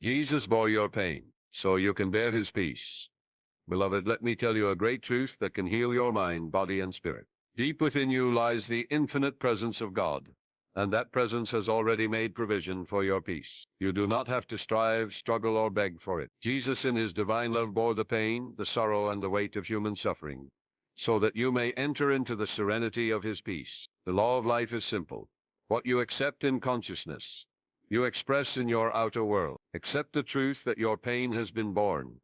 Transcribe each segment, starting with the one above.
Jesus bore your pain, so you can bear his peace. Beloved, let me tell you a great truth that can heal your mind, body, and spirit. Deep within you lies the infinite presence of God, and that presence has already made provision for your peace. You do not have to strive, struggle, or beg for it. Jesus in his divine love bore the pain, the sorrow, and the weight of human suffering, so that you may enter into the serenity of his peace. The law of life is simple. What you accept in consciousness, you express in your outer world. Accept the truth that your pain has been borne,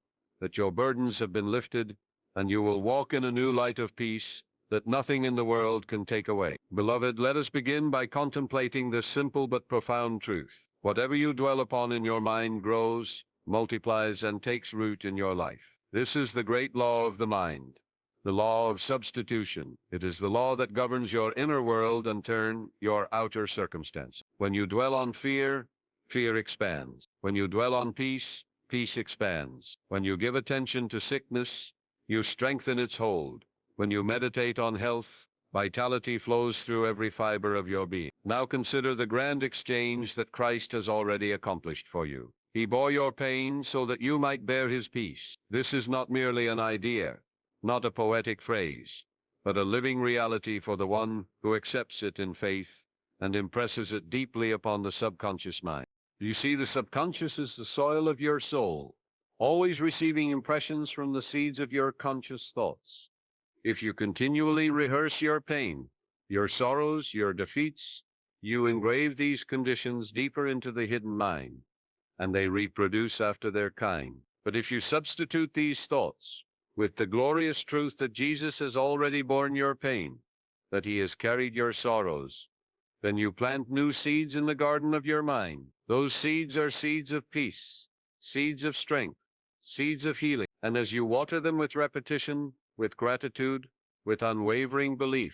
that your burdens have been lifted, and you will walk in a new light of peace that nothing in the world can take away. Beloved, let us begin by contemplating this simple but profound truth. Whatever you dwell upon in your mind grows, multiplies, and takes root in your life. This is the great law of the mind, the law of substitution. It is the law that governs your inner world and turn your outer circumstances. When you dwell on fear, fear expands. When you dwell on peace, peace expands. When you give attention to sickness, you strengthen its hold. When you meditate on health, vitality flows through every fiber of your being. Now consider the grand exchange that Christ has already accomplished for you. He bore your pain so that you might bear his peace. This is not merely an idea, not a poetic phrase, but a living reality for the one who accepts it in faith and impresses it deeply upon the subconscious mind. You see, the subconscious is the soil of your soul, always receiving impressions from the seeds of your conscious thoughts. If you continually rehearse your pain, your sorrows, your defeats, you engrave these conditions deeper into the hidden mind, and they reproduce after their kind. But if you substitute these thoughts with the glorious truth that Jesus has already borne your pain, that he has carried your sorrows, then you plant new seeds in the garden of your mind. Those seeds are seeds of peace, seeds of strength, seeds of healing. And as you water them with repetition, with gratitude, with unwavering belief,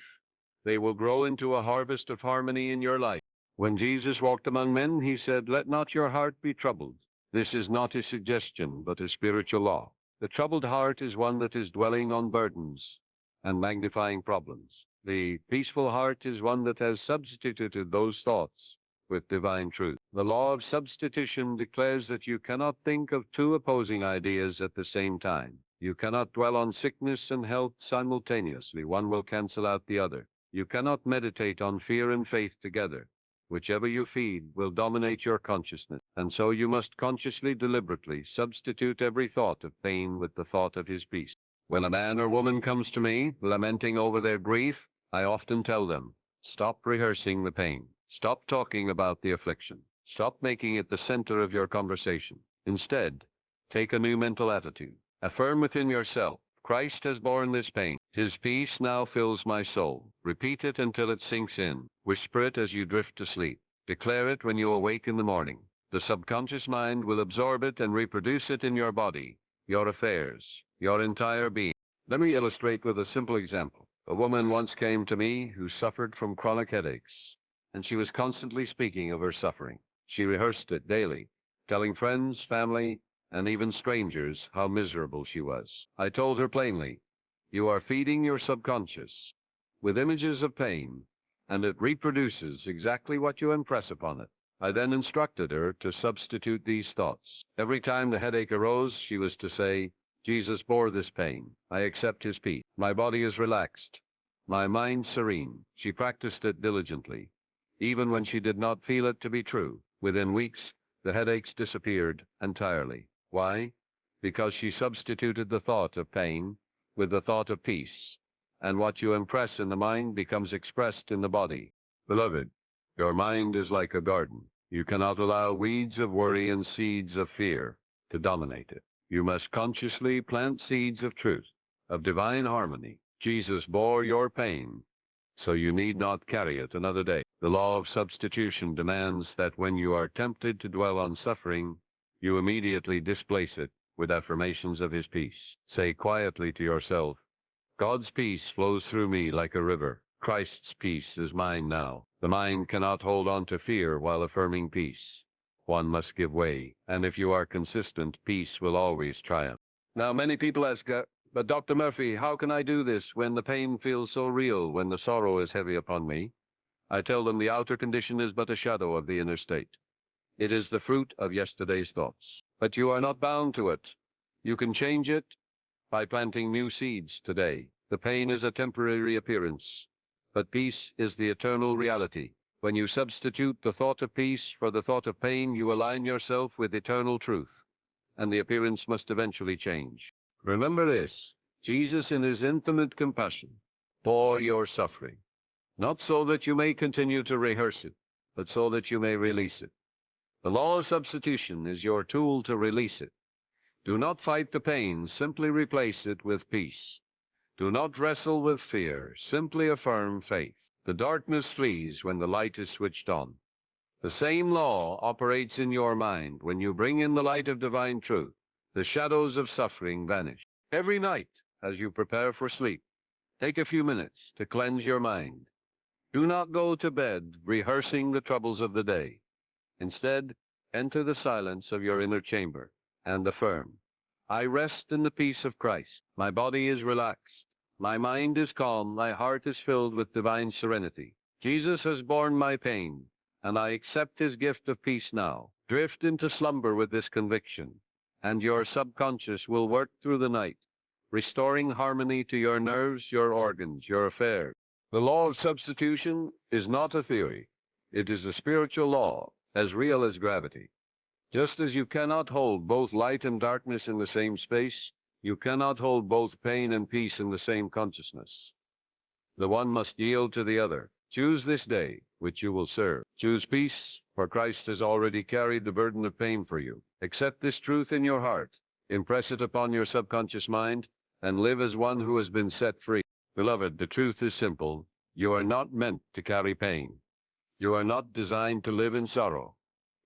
they will grow into a harvest of harmony in your life. When Jesus walked among men, he said, "Let not your heart be troubled." This is not a suggestion, but a spiritual law. The troubled heart is one that is dwelling on burdens and magnifying problems. The peaceful heart is one that has substituted those thoughts with divine truth. The law of substitution declares that you cannot think of two opposing ideas at the same time. You cannot dwell on sickness and health simultaneously. One will cancel out the other. You cannot meditate on fear and faith together. Whichever you feed will dominate your consciousness. And so you must consciously, deliberately substitute every thought of pain with the thought of his peace. When a man or woman comes to me, lamenting over their grief, I often tell them, stop rehearsing the pain. Stop talking about the affliction. Stop making it the center of your conversation. Instead, take a new mental attitude. Affirm within yourself, Christ has borne this pain. His peace now fills my soul. Repeat it until it sinks in. Whisper it as you drift to sleep. Declare it when you awake in the morning. The subconscious mind will absorb it and reproduce it in your body, your affairs, your entire being. Let me illustrate with a simple example. A woman once came to me who suffered from chronic headaches, and she was constantly speaking of her suffering. She rehearsed it daily, telling friends, family, and even strangers how miserable she was. I told her plainly, you are feeding your subconscious with images of pain, and it reproduces exactly what you impress upon it. I then instructed her to substitute these thoughts. Every time the headache arose, she was to say, Jesus bore this pain. I accept his peace. My body is relaxed, my mind serene. She practiced it diligently, even when she did not feel it to be true. Within weeks, the headaches disappeared entirely. Why? Because she substituted the thought of pain with the thought of peace, and what you impress in the mind becomes expressed in the body. Beloved, your mind is like a garden. You cannot allow weeds of worry and seeds of fear to dominate it. You must consciously plant seeds of truth, of divine harmony. Jesus bore your pain, so you need not carry it another day. The law of substitution demands that when you are tempted to dwell on suffering, you immediately displace it with affirmations of his peace. Say quietly to yourself, God's peace flows through me like a river. Christ's peace is mine now. The mind cannot hold on to fear while affirming peace. One must give way, and if you are consistent, peace will always triumph. Now, many people ask, but Dr. Murphy, how can I do this when the pain feels so real, when the sorrow is heavy upon me? I tell them the outer condition is but a shadow of the inner state. It is the fruit of yesterday's thoughts. But you are not bound to it. You can change it by planting new seeds today. The pain is a temporary appearance, but peace is the eternal reality. When you substitute the thought of peace for the thought of pain, you align yourself with eternal truth, and the appearance must eventually change. Remember this: Jesus, in his infinite compassion, bore your suffering, not so that you may continue to rehearse it, but so that you may release it. The law of substitution is your tool to release it. Do not fight the pain, simply replace it with peace. Do not wrestle with fear, simply affirm faith. The darkness flees when the light is switched on. The same law operates in your mind. When you bring in the light of divine truth, the shadows of suffering vanish. Every night, as you prepare for sleep, take a few minutes to cleanse your mind. Do not go to bed rehearsing the troubles of the day. Instead, enter the silence of your inner chamber and affirm, I rest in the peace of Christ. My body is relaxed. My mind is calm. My heart is filled with divine serenity. Jesus has borne my pain, and I accept his gift of peace now. Drift into slumber with this conviction, and your subconscious will work through the night, restoring harmony to your nerves, your organs, your affairs. The law of substitution is not a theory. It is a spiritual law, as real as gravity. Just as you cannot hold both light and darkness in the same space, you cannot hold both pain and peace in the same consciousness. The one must yield to the other. Choose this day which you will serve. Choose peace, for Christ has already carried the burden of pain for you. Accept this truth in your heart, impress it upon your subconscious mind, and live as one who has been set free. Beloved, the truth is simple. You are not meant to carry pain. You are not designed to live in sorrow.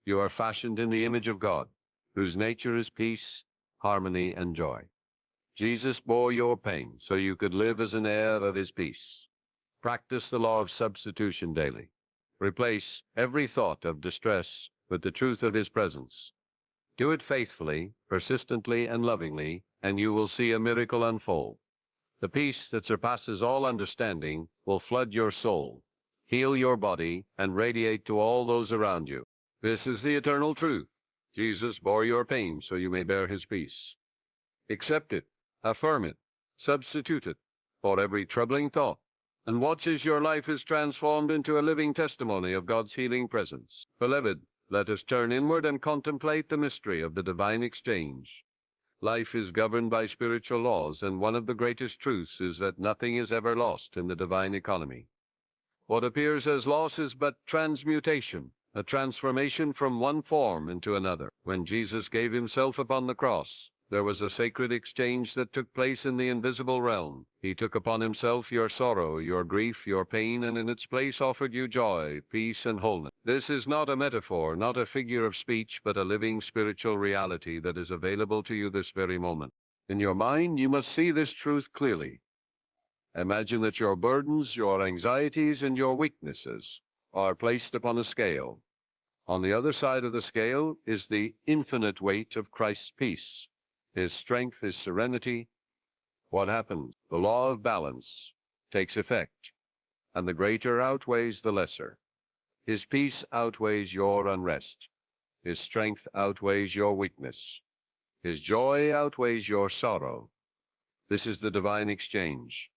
You are fashioned in the image of God, whose nature is peace, harmony, and joy. Jesus bore your pain so you could live as an heir of his peace. Practice the law of substitution daily. Replace every thought of distress with the truth of his presence. Do it faithfully, persistently, and lovingly, and you will see a miracle unfold. The peace that surpasses all understanding will flood your soul, heal your body, and radiate to all those around you. This is the eternal truth. Jesus bore your pain so you may bear his peace. Accept it, affirm it, substitute it for every troubling thought, and watch as your life is transformed into a living testimony of God's healing presence. Beloved, let us turn inward and contemplate the mystery of the divine exchange. Life is governed by spiritual laws, and one of the greatest truths is that nothing is ever lost in the divine economy. What appears as loss is but transmutation, a transformation from one form into another. When Jesus gave himself upon the cross, there was a sacred exchange that took place in the invisible realm. He took upon himself your sorrow, your grief, your pain, and in its place offered you joy, peace, and wholeness. This is not a metaphor, not a figure of speech, but a living spiritual reality that is available to you this very moment. In your mind, you must see this truth clearly. Imagine that your burdens, your anxieties, and your weaknesses are placed upon a scale. On the other side of the scale is the infinite weight of Christ's peace, his strength, his serenity. What happens? The law of balance takes effect, and the greater outweighs the lesser. His peace outweighs your unrest. His strength outweighs your weakness. His joy outweighs your sorrow. This is the divine exchange.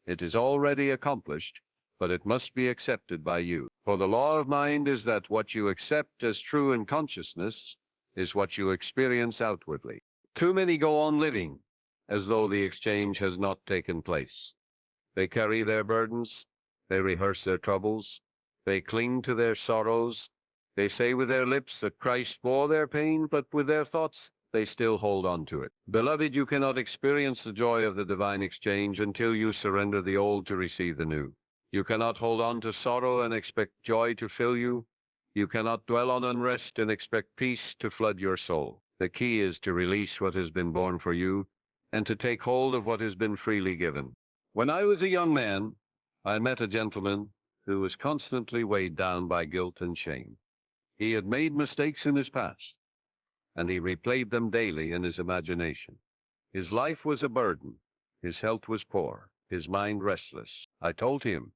It is already accomplished, but it must be accepted by you. For the law of mind is that what you accept as true in consciousness is what you experience outwardly. Too many go on living as though the exchange has not taken place. They carry their burdens, they rehearse their troubles, they cling to their sorrows, they say with their lips that Christ bore their pain, but with their thoughts they still hold on to it. Beloved, you cannot experience the joy of the divine exchange until you surrender the old to receive the new. You cannot hold on to sorrow and expect joy to fill you. You cannot dwell on unrest and expect peace to flood your soul. The key is to release what has been born for you and to take hold of what has been freely given. When I was a young man, I met a gentleman who was constantly weighed down by guilt and shame. He had made mistakes in his past, and he replayed them daily in his imagination. His life was a burden. His health was poor, his mind restless. I told him,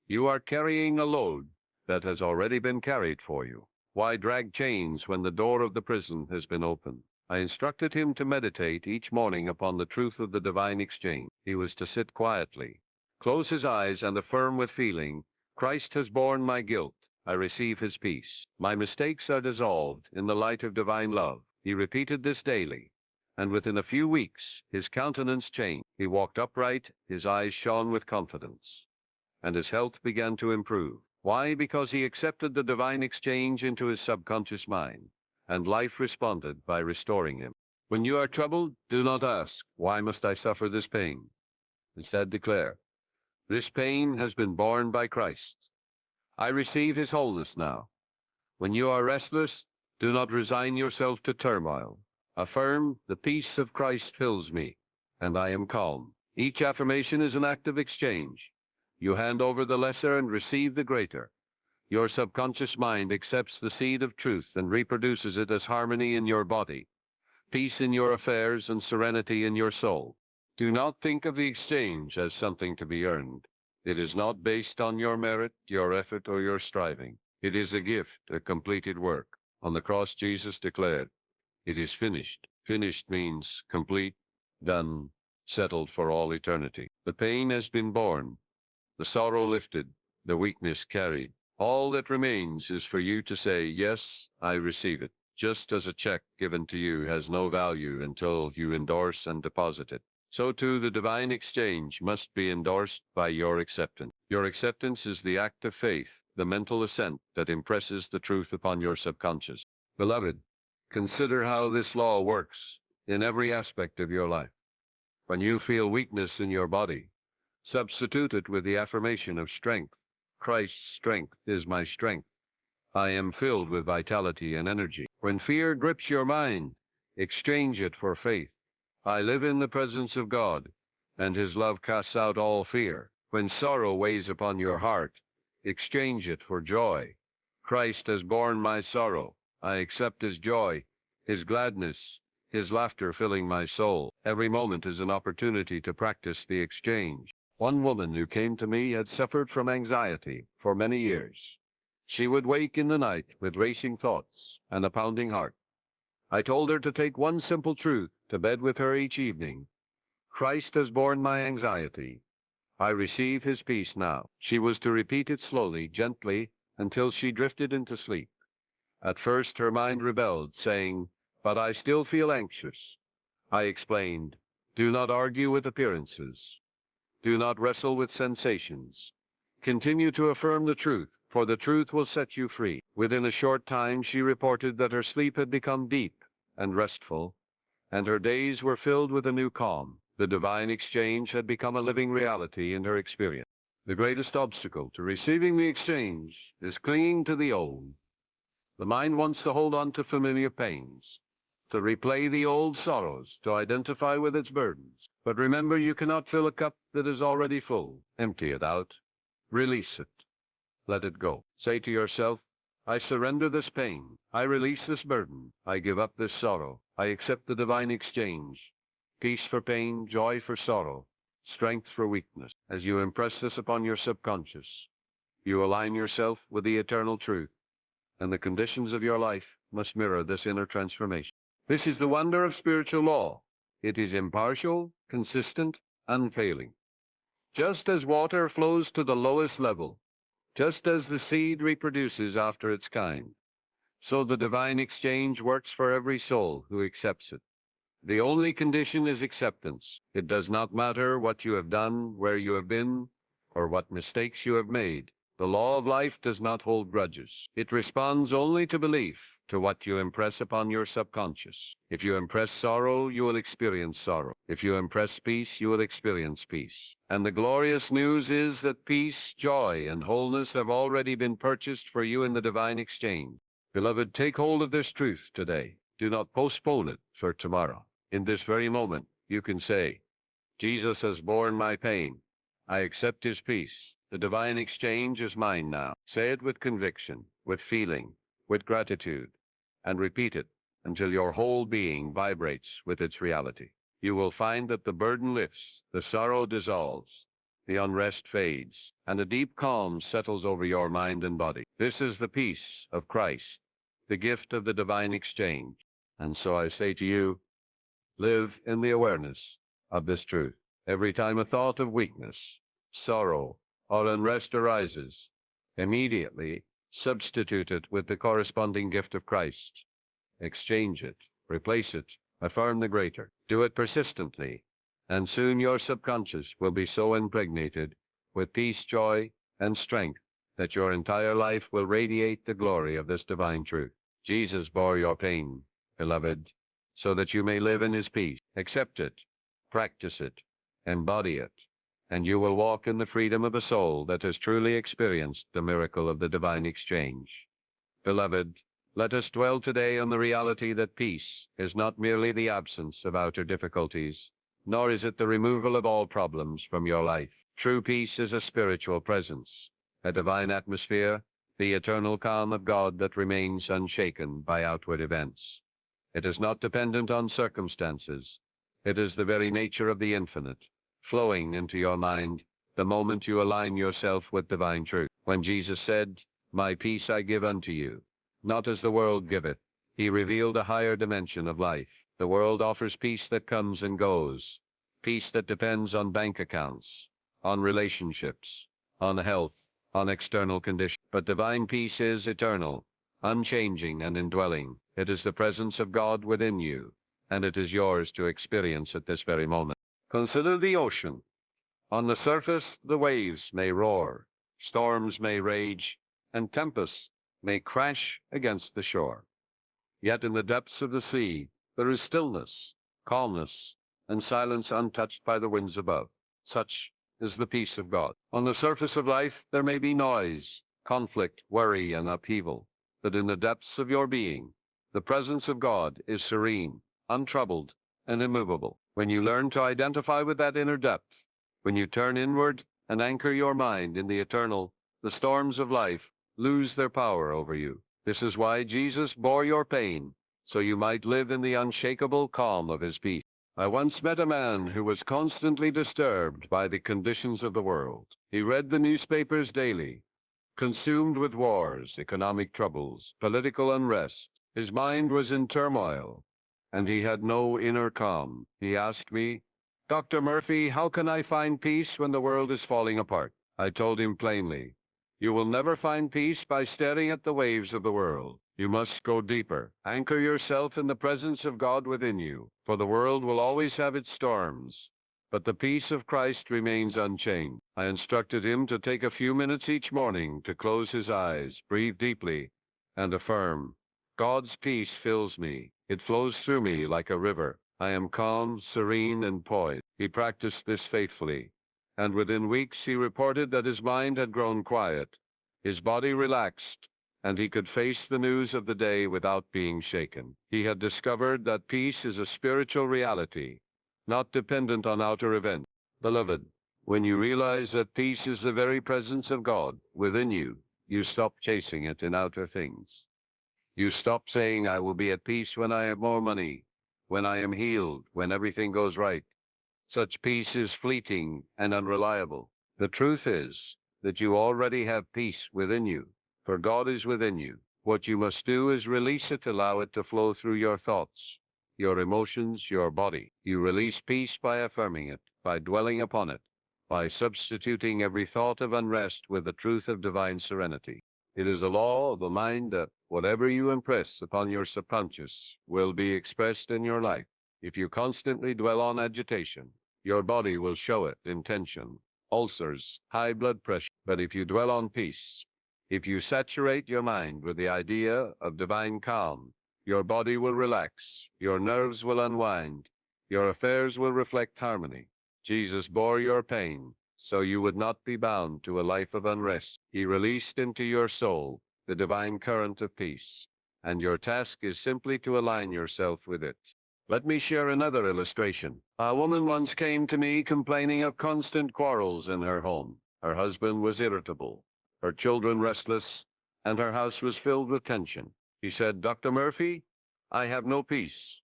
"You are carrying a load that has already been carried for you. Why drag chains when the door of the prison has been opened? I instructed him to meditate each morning upon the truth of the divine exchange. He was to sit quietly, close his eyes, and affirm with feeling, Christ has borne my guilt. I receive his peace. My mistakes are dissolved in the light of divine love. He repeated this daily, and within a few weeks his countenance changed. He walked upright, his eyes shone with confidence, and his health began to improve. Why? Because he accepted the divine exchange into his subconscious mind, and life responded by restoring him. When you are troubled, do not ask, why must I suffer this pain? Instead declare, this pain has been borne by Christ. I receive his wholeness now. When you are restless, do not resign yourself to turmoil. Affirm, the peace of Christ fills me, and I am calm. Each affirmation is an act of exchange. You hand over the lesser and receive the greater. Your subconscious mind accepts the seed of truth and reproduces it as harmony in your body, peace in your affairs, and serenity in your soul. Do not think of the exchange as something to be earned. It is not based on your merit, your effort, or your striving. It is a gift, a completed work. On the cross, Jesus declared, it is finished. Finished means complete, done, settled for all eternity. The pain has been borne, the sorrow lifted, the weakness carried. All that remains is for you to say, yes, I receive it. Just as a check given to you has no value until you endorse and deposit it, so too the divine exchange must be endorsed by your acceptance. Your acceptance is the act of faith, the mental assent that impresses the truth upon your subconscious. Beloved, consider how this law works in every aspect of your life. When you feel weakness in your body, substitute it with the affirmation of strength. Christ's strength is my strength. I am filled with vitality and energy. When fear grips your mind, exchange it for faith. I live in the presence of God, and his love casts out all fear. When sorrow weighs upon your heart, exchange it for joy. Christ has borne my sorrow. I accept his joy, his gladness, his laughter filling my soul. Every moment is an opportunity to practice the exchange. One woman who came to me had suffered from anxiety for many years. She would wake in the night with racing thoughts and a pounding heart. I told her to take one simple truth to bed with her each evening. Christ has borne my anxiety. I receive his peace now. She was to repeat it slowly, gently, until she drifted into sleep. At first her mind rebelled, saying, but I still feel anxious. I explained, do not argue with appearances. Do not wrestle with sensations. Continue to affirm the truth, for the truth will set you free. Within a short time, she reported that her sleep had become deep and restful, and her days were filled with a new calm. The divine exchange had become a living reality in her experience. The greatest obstacle to receiving the exchange is clinging to the old. The mind wants to hold on to familiar pains, to replay the old sorrows, to identify with its burdens. But remember, you cannot fill a cup that is already full. Empty it out. Release it. Let it go. Say to yourself, I surrender this pain. I release this burden. I give up this sorrow. I accept the divine exchange. Peace for pain, joy for sorrow, strength for weakness. As you impress this upon your subconscious, you align yourself with the eternal truth, and the conditions of your life must mirror this inner transformation. This is the wonder of spiritual law. It is impartial, consistent, unfailing. Just as water flows to the lowest level, just as the seed reproduces after its kind, so the divine exchange works for every soul who accepts it. The only condition is acceptance. It does not matter what you have done, where you have been, or what mistakes you have made. The law of life does not hold grudges. It responds only to belief, to what you impress upon your subconscious. If you impress sorrow, you will experience sorrow. If you impress peace, you will experience peace. And the glorious news is that peace, joy, and wholeness have already been purchased for you in the divine exchange. Beloved, take hold of this truth today. Do not postpone it for tomorrow. In this very moment, you can say, Jesus has borne my pain. I accept his peace. The divine exchange is mine now. Say it with conviction, with feeling, with gratitude, and repeat it until your whole being vibrates with its reality. You will find that the burden lifts, the sorrow dissolves, the unrest fades, and a deep calm settles over your mind and body. This is the peace of Christ, the gift of the divine exchange. And so I say to you, live in the awareness of this truth. Every time a thought of weakness, sorrow, or unrest arises, immediately substitute it with the corresponding gift of Christ. Exchange it, replace it, affirm the greater. Do it persistently, and soon your subconscious will be so impregnated with peace, joy, and strength that your entire life will radiate the glory of this divine truth. Jesus bore your pain, beloved, so that you may live in his peace. Accept it, practice it, embody it, and you will walk in the freedom of a soul that has truly experienced the miracle of the divine exchange. Beloved, let us dwell today on the reality that peace is not merely the absence of outer difficulties, nor is it the removal of all problems from your life. True peace is a spiritual presence, a divine atmosphere, the eternal calm of God that remains unshaken by outward events. It is not dependent on circumstances. It is the very nature of the infinite, flowing into your mind the moment you align yourself with divine truth. When Jesus said, "My peace I give unto you, not as the world giveth," he revealed a higher dimension of life. The world offers peace that comes and goes, peace that depends on bank accounts, on relationships, on health, on external conditions. But divine peace is eternal, unchanging, and indwelling. It is the presence of God within you, and it is yours to experience at this very moment. Consider the ocean. On the surface, the waves may roar, storms may rage, and tempests may crash against the shore. Yet in the depths of the sea, there is stillness, calmness, and silence untouched by the winds above. Such is the peace of God. On the surface of life, there may be noise, conflict, worry, and upheaval, but in the depths of your being, the presence of God is serene, untroubled, and immovable. When you learn to identify with that inner depth, when you turn inward and anchor your mind in the eternal, the storms of life lose their power over you. This is why Jesus bore your pain, so you might live in the unshakable calm of his peace. I once met a man who was constantly disturbed by the conditions of the world. He read the newspapers daily, consumed with wars, economic troubles, political unrest. His mind was in turmoil, and he had no inner calm. He asked me, "Dr. Murphy, how can I find peace when the world is falling apart?" I told him plainly, "You will never find peace by staring at the waves of the world. You must go deeper. Anchor yourself in the presence of God within you, for the world will always have its storms, but the peace of Christ remains unchanged." I instructed him to take a few minutes each morning to close his eyes, breathe deeply, and affirm, "God's peace fills me. It flows through me like a river. I am calm, serene, and poised." He practiced this faithfully, and within weeks he reported that his mind had grown quiet, his body relaxed, and he could face the news of the day without being shaken. He had discovered that peace is a spiritual reality, not dependent on outer events. Beloved, when you realize that peace is the very presence of God within you, you stop chasing it in outer things. You stop saying, "I will be at peace when I have more money, when I am healed, when everything goes right." Such peace is fleeting and unreliable. The truth is that you already have peace within you, for God is within you. What you must do is release it, allow it to flow through your thoughts, your emotions, your body. You release peace by affirming it, by dwelling upon it, by substituting every thought of unrest with the truth of divine serenity. It is a law of the mind that whatever you impress upon your subconscious will be expressed in your life. If you constantly dwell on agitation, your body will show it in tension, ulcers, high blood pressure. But if you dwell on peace, if you saturate your mind with the idea of divine calm, your body will relax, your nerves will unwind, your affairs will reflect harmony. Jesus bore your pain, so you would not be bound to a life of unrest. He released into your soul the divine current of peace, and your task is simply to align yourself with it. Let me share another illustration. A woman once came to me complaining of constant quarrels in her home. Her husband was irritable, her children restless, and her house was filled with tension. She said, "Dr. Murphy, I have no peace.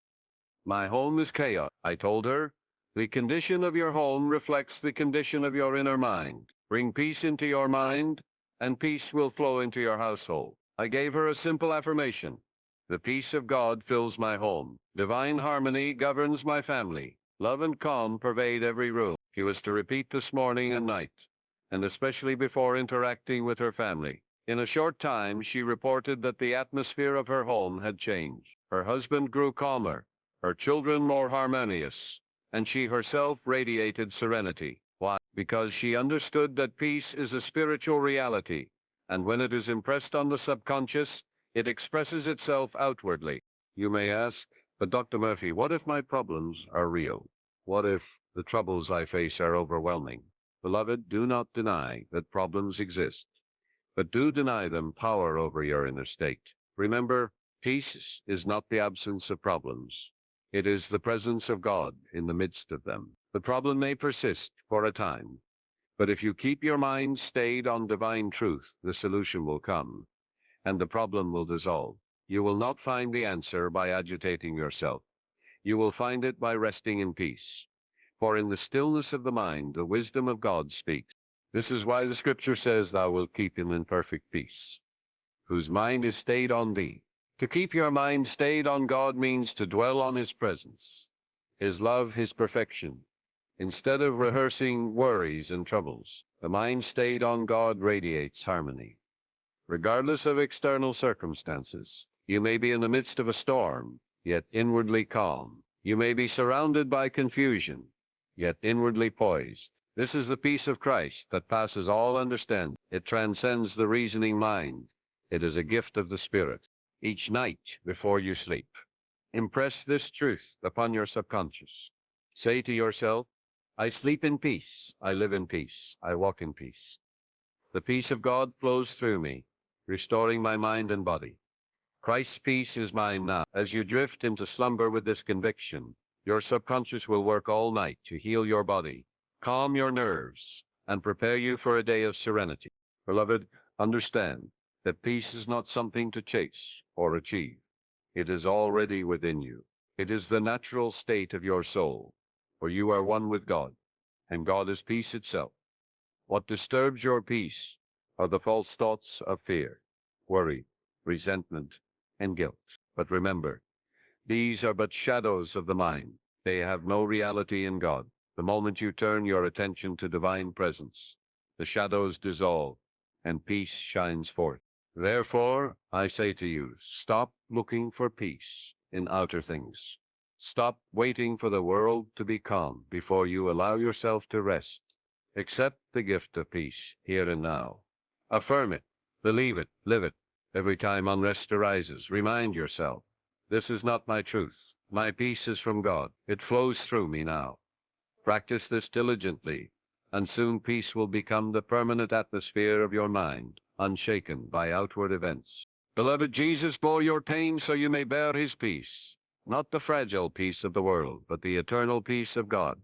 My home is chaos." I told her, "The condition of your home reflects the condition of your inner mind. Bring peace into your mind, and peace will flow into your household." I gave her a simple affirmation. The peace of God fills my home. Divine harmony governs my family. Love and calm pervade every room. She was to repeat this morning and night, and especially before interacting with her family. In a short time, she reported that the atmosphere of her home had changed. Her husband grew calmer, her children more harmonious, and she herself radiated serenity. Why? Because she understood that peace is a spiritual reality, and when it is impressed on the subconscious, it expresses itself outwardly. You may ask, but Dr. Murphy, what if my problems are real? What if the troubles I face are overwhelming? Beloved, do not deny that problems exist, but do deny them power over your inner state. Remember, peace is not the absence of problems. It is the presence of God in the midst of them. The problem may persist for a time, but if you keep your mind stayed on divine truth, the solution will come, and the problem will dissolve. You will not find the answer by agitating yourself. You will find it by resting in peace. For in the stillness of the mind, the wisdom of God speaks. This is why the scripture says, thou wilt keep him in perfect peace, whose mind is stayed on thee. To keep your mind stayed on God means to dwell on his presence, his love, his perfection. Instead of rehearsing worries and troubles, the mind stayed on God radiates harmony. Regardless of external circumstances, you may be in the midst of a storm, yet inwardly calm. You may be surrounded by confusion, yet inwardly poised. This is the peace of Christ that passes all understanding. It transcends the reasoning mind. It is a gift of the Spirit. Each night before you sleep, impress this truth upon your subconscious. Say to yourself, I sleep in peace, I live in peace, I walk in peace. The peace of God flows through me, restoring my mind and body. Christ's peace is mine now. As you drift into slumber with this conviction, your subconscious will work all night to heal your body, calm your nerves, and prepare you for a day of serenity. Beloved, understand that peace is not something to chase or achieve. It is already within you. It is the natural state of your soul, for you are one with God, and God is peace itself. What disturbs your peace are the false thoughts of fear, worry, resentment, and guilt. But remember, these are but shadows of the mind. They have no reality in God. The moment you turn your attention to divine presence, the shadows dissolve, and peace shines forth. Therefore, I say to you, stop looking for peace in outer things. Stop waiting for the world to be calm before you allow yourself to rest. Accept the gift of peace here and now. Affirm it, believe it, live it. Every time unrest arises, remind yourself, this is not my truth. My peace is from God. It flows through me now. Practice this diligently, and soon peace will become the permanent atmosphere of your mind, unshaken by outward events. Beloved, Jesus bore your pain so you may bear his peace, not the fragile peace of the world, but the eternal peace of God.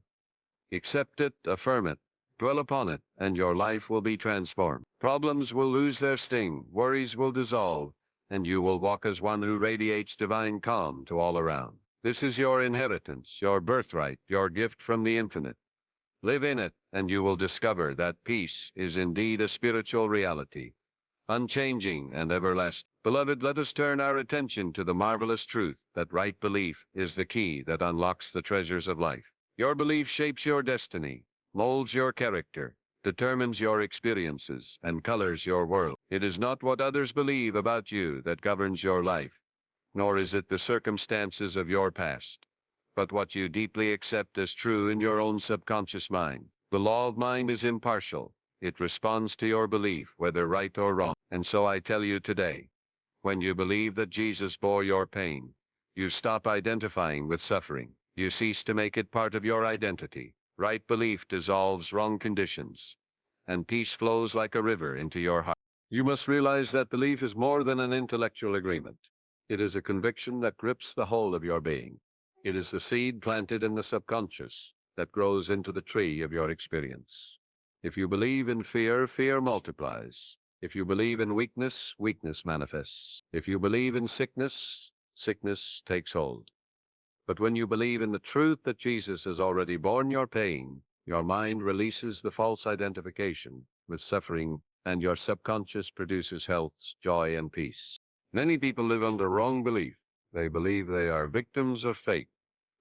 Accept it, affirm it, dwell upon it, and your life will be transformed. Problems will lose their sting, worries will dissolve, and you will walk as one who radiates divine calm to all around. This is your inheritance, your birthright, your gift from the infinite. Live in it, and you will discover that peace is indeed a spiritual reality, unchanging and everlasting. Beloved, let us turn our attention to the marvelous truth that right belief is the key that unlocks the treasures of life. Your belief shapes your destiny, molds your character, determines your experiences, and colors your world. It is not what others believe about you that governs your life, nor is it the circumstances of your past, but what you deeply accept as true in your own subconscious mind. The law of mind is impartial. It responds to your belief, whether right or wrong. And so I tell you today, when you believe that Jesus bore your pain, you stop identifying with suffering. You cease to make it part of your identity. Right belief dissolves wrong conditions, and peace flows like a river into your heart. You must realize that belief is more than an intellectual agreement. It is a conviction that grips the whole of your being. It is the seed planted in the subconscious that grows into the tree of your experience. If you believe in fear, fear multiplies. If you believe in weakness, weakness manifests. If you believe in sickness, sickness takes hold. But when you believe in the truth that Jesus has already borne your pain, your mind releases the false identification with suffering, and your subconscious produces health, joy, and peace. Many people live under wrong belief. They believe they are victims of fate,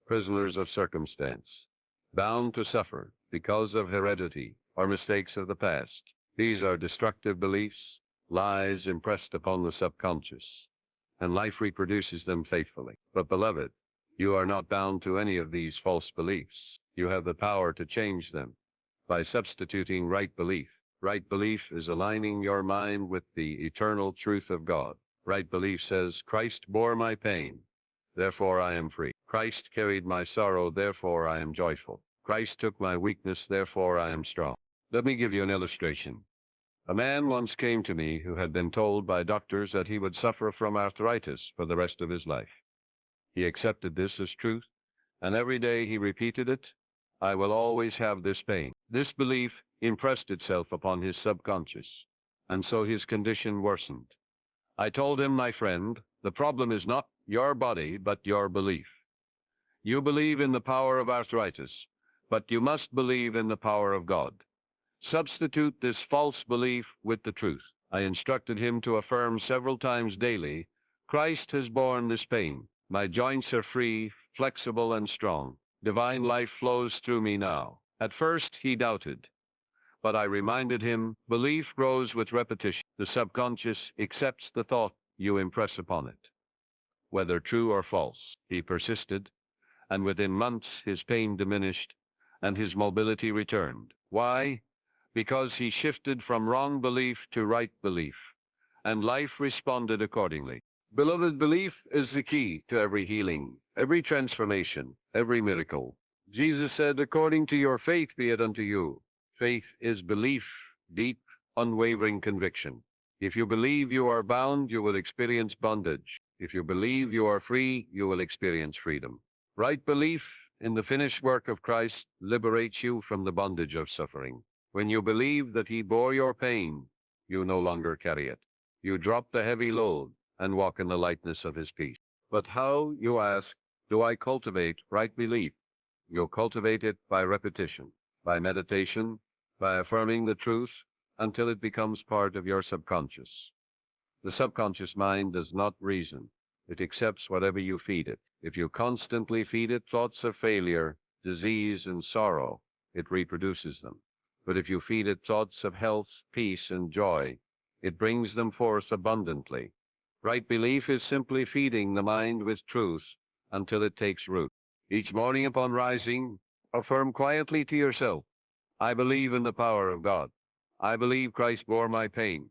prisoners of circumstance, bound to suffer because of heredity or mistakes of the past. These are destructive beliefs, lies impressed upon the subconscious, and life reproduces them faithfully. But beloved, you are not bound to any of these false beliefs. You have the power to change them by substituting right belief. Right belief is aligning your mind with the eternal truth of God. Right belief says, Christ bore my pain, therefore I am free. Christ carried my sorrow, therefore I am joyful. Christ took my weakness, therefore I am strong. Let me give you an illustration. A man once came to me who had been told by doctors that he would suffer from arthritis for the rest of his life. He accepted this as truth, and every day he repeated it, I will always have this pain. This belief impressed itself upon his subconscious, and so his condition worsened. I told him, my friend, the problem is not your body, but your belief. You believe in the power of arthritis, but you must believe in the power of God. Substitute this false belief with the truth. I instructed him to affirm several times daily, Christ has borne this pain. My joints are free, flexible, and strong. Divine life flows through me now. At first, he doubted, but I reminded him, belief grows with repetition. The subconscious accepts the thought you impress upon it, whether true or false. He persisted, and within months his pain diminished and his mobility returned. Why? Because he shifted from wrong belief to right belief, and life responded accordingly. Beloved, belief is the key to every healing, every transformation, every miracle. Jesus said, according to your faith be it unto you. Faith is belief, deep, unwavering conviction. If you believe you are bound, you will experience bondage. If you believe you are free, you will experience freedom. Right belief in the finished work of Christ liberates you from the bondage of suffering. When you believe that he bore your pain, you no longer carry it. You drop the heavy load and walk in the lightness of his peace. But how, you ask, do I cultivate right belief? You cultivate it by repetition, by meditation, by affirming the truth until it becomes part of your subconscious. The subconscious mind does not reason. It accepts whatever you feed it. If you constantly feed it thoughts of failure, disease, and sorrow, it reproduces them. But if you feed it thoughts of health, peace, and joy, it brings them forth abundantly. Right belief is simply feeding the mind with truth until it takes root. Each morning upon rising, affirm quietly to yourself, I believe in the power of God. I believe Christ bore my pain.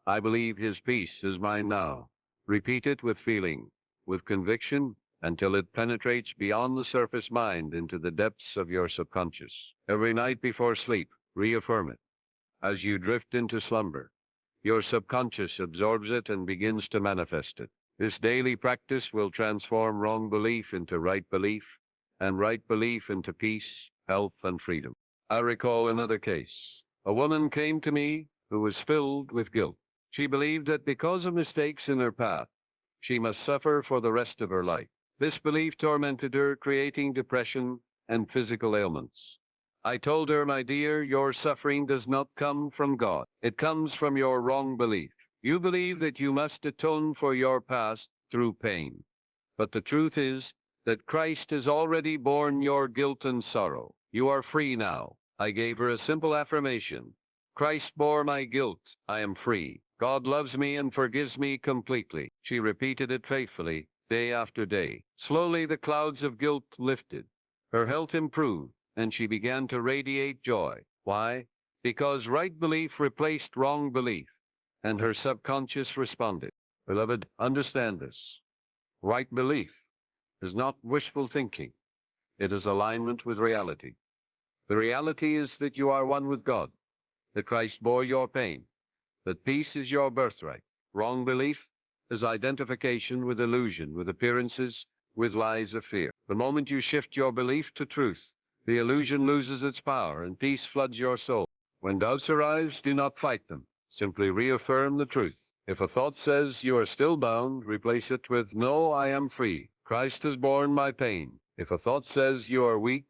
I believe his peace is mine now. Repeat it with feeling, with conviction, until it penetrates beyond the surface mind into the depths of your subconscious. Every night before sleep, reaffirm it. As you drift into slumber, your subconscious absorbs it and begins to manifest it. This daily practice will transform wrong belief into right belief, and right belief into peace, health, and freedom. I recall another case. A woman came to me who was filled with guilt. She believed that because of mistakes in her path, she must suffer for the rest of her life. This belief tormented her, creating depression and physical ailments. I told her, my dear, your suffering does not come from God. It comes from your wrong belief. You believe that you must atone for your past through pain. But the truth is that Christ has already borne your guilt and sorrow. You are free now. I gave her a simple affirmation. Christ bore my guilt. I am free. God loves me and forgives me completely. She repeated it faithfully, day after day. Slowly the clouds of guilt lifted. Her health improved, and she began to radiate joy. Why? Because right belief replaced wrong belief, and her subconscious responded. Beloved, understand this. Right belief is not wishful thinking. It is alignment with reality. The reality is that you are one with God, that Christ bore your pain, that peace is your birthright. Wrong belief is identification with illusion, with appearances, with lies of fear. The moment you shift your belief to truth, the illusion loses its power and peace floods your soul. When doubts arise, do not fight them. Simply reaffirm the truth. If a thought says you are still bound, replace it with, no, I am free. Christ has borne my pain. If a thought says you are weak,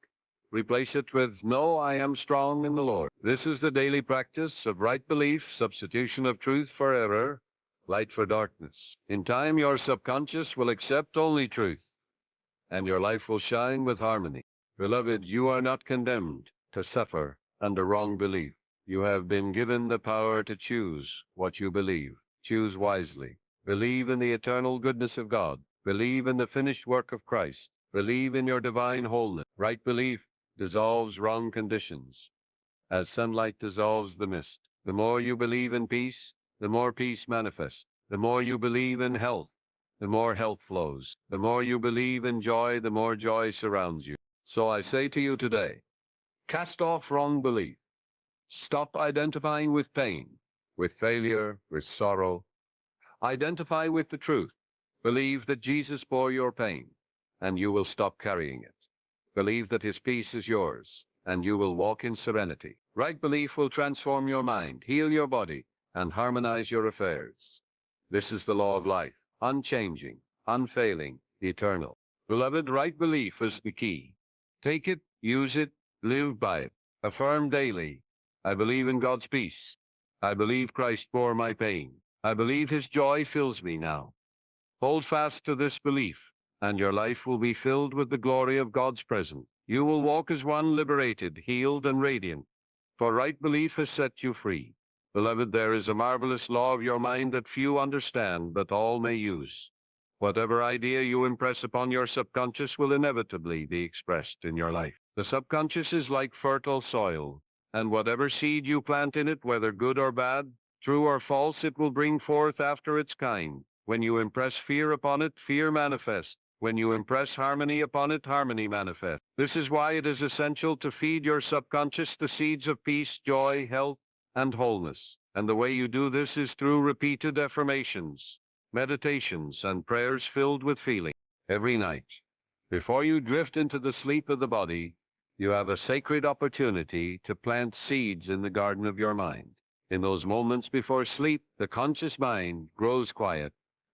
replace it with, no, I am strong in the Lord. This is the daily practice of right belief, substitution of truth for error, light for darkness. In time, your subconscious will accept only truth, and your life will shine with harmony. Beloved, you are not condemned to suffer under wrong belief. You have been given the power to choose what you believe. Choose wisely. Believe in the eternal goodness of God. Believe in the finished work of Christ. Believe in your divine wholeness. Right belief dissolves wrong conditions, as sunlight dissolves the mist. The more you believe in peace, the more peace manifests. The more you believe in health, the more health flows. The more you believe in joy, the more joy surrounds you. So I say to you today, cast off wrong belief. Stop identifying with pain, with failure, with sorrow. Identify with the truth. Believe that Jesus bore your pain, and you will stop carrying it. Believe that his peace is yours, and you will walk in serenity. Right belief will transform your mind, heal your body, and harmonize your affairs. This is the law of life, unchanging, unfailing, eternal. Beloved, right belief is the key. Take it, use it, live by it. Affirm daily, I believe in God's peace. I believe Christ bore my pain. I believe his joy fills me now. Hold fast to this belief, and your life will be filled with the glory of God's presence. You will walk as one liberated, healed, and radiant, for right belief has set you free. Beloved, there is a marvelous law of your mind that few understand, but all may use. Whatever idea you impress upon your subconscious will inevitably be expressed in your life. The subconscious is like fertile soil, and whatever seed you plant in it, whether good or bad, true or false, it will bring forth after its kind. When you impress fear upon it, fear manifests. When you impress harmony upon it, harmony manifests. This is why it is essential to feed your subconscious the seeds of peace, joy, health, and wholeness. And the way you do this is through repeated affirmations, meditations, and prayers filled with feeling. Every night, before you drift into the sleep of the body, you have a sacred opportunity to plant seeds in the garden of your mind. In those moments before sleep, the conscious mind grows quiet,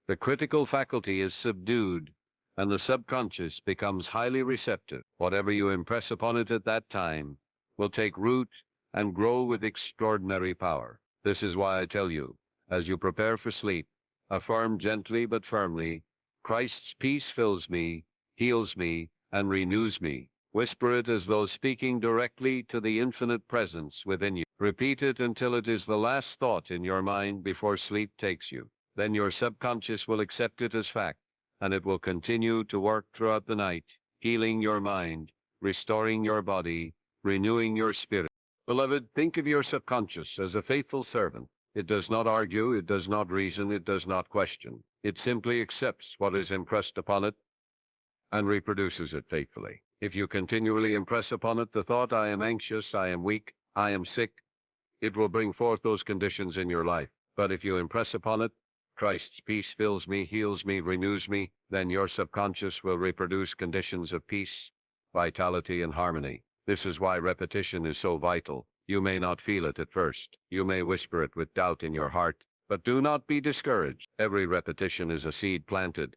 the critical faculty is subdued, and the subconscious becomes highly receptive. Whatever you impress upon it at that time will take root and grow with extraordinary power. This is why I tell you, as you prepare for sleep, affirm gently but firmly, Christ's peace fills me, heals me, and renews me. Whisper it as though speaking directly to the infinite presence within you. Repeat it until it is the last thought in your mind before sleep takes you. Then your subconscious will accept it as fact, and it will continue to work throughout the night, healing your mind, restoring your body, renewing your spirit. Beloved, think of your subconscious as a faithful servant. It does not argue, it does not reason, it does not question. It simply accepts what is impressed upon it and reproduces it faithfully. If you continually impress upon it the thought, I am anxious, I am weak, I am sick, it will bring forth those conditions in your life. But if you impress upon it, Christ's peace fills me, heals me, renews me, then your subconscious will reproduce conditions of peace, vitality, and harmony. This is why repetition is so vital. You may not feel it at first. You may whisper it with doubt in your heart, but do not be discouraged. Every repetition is a seed planted,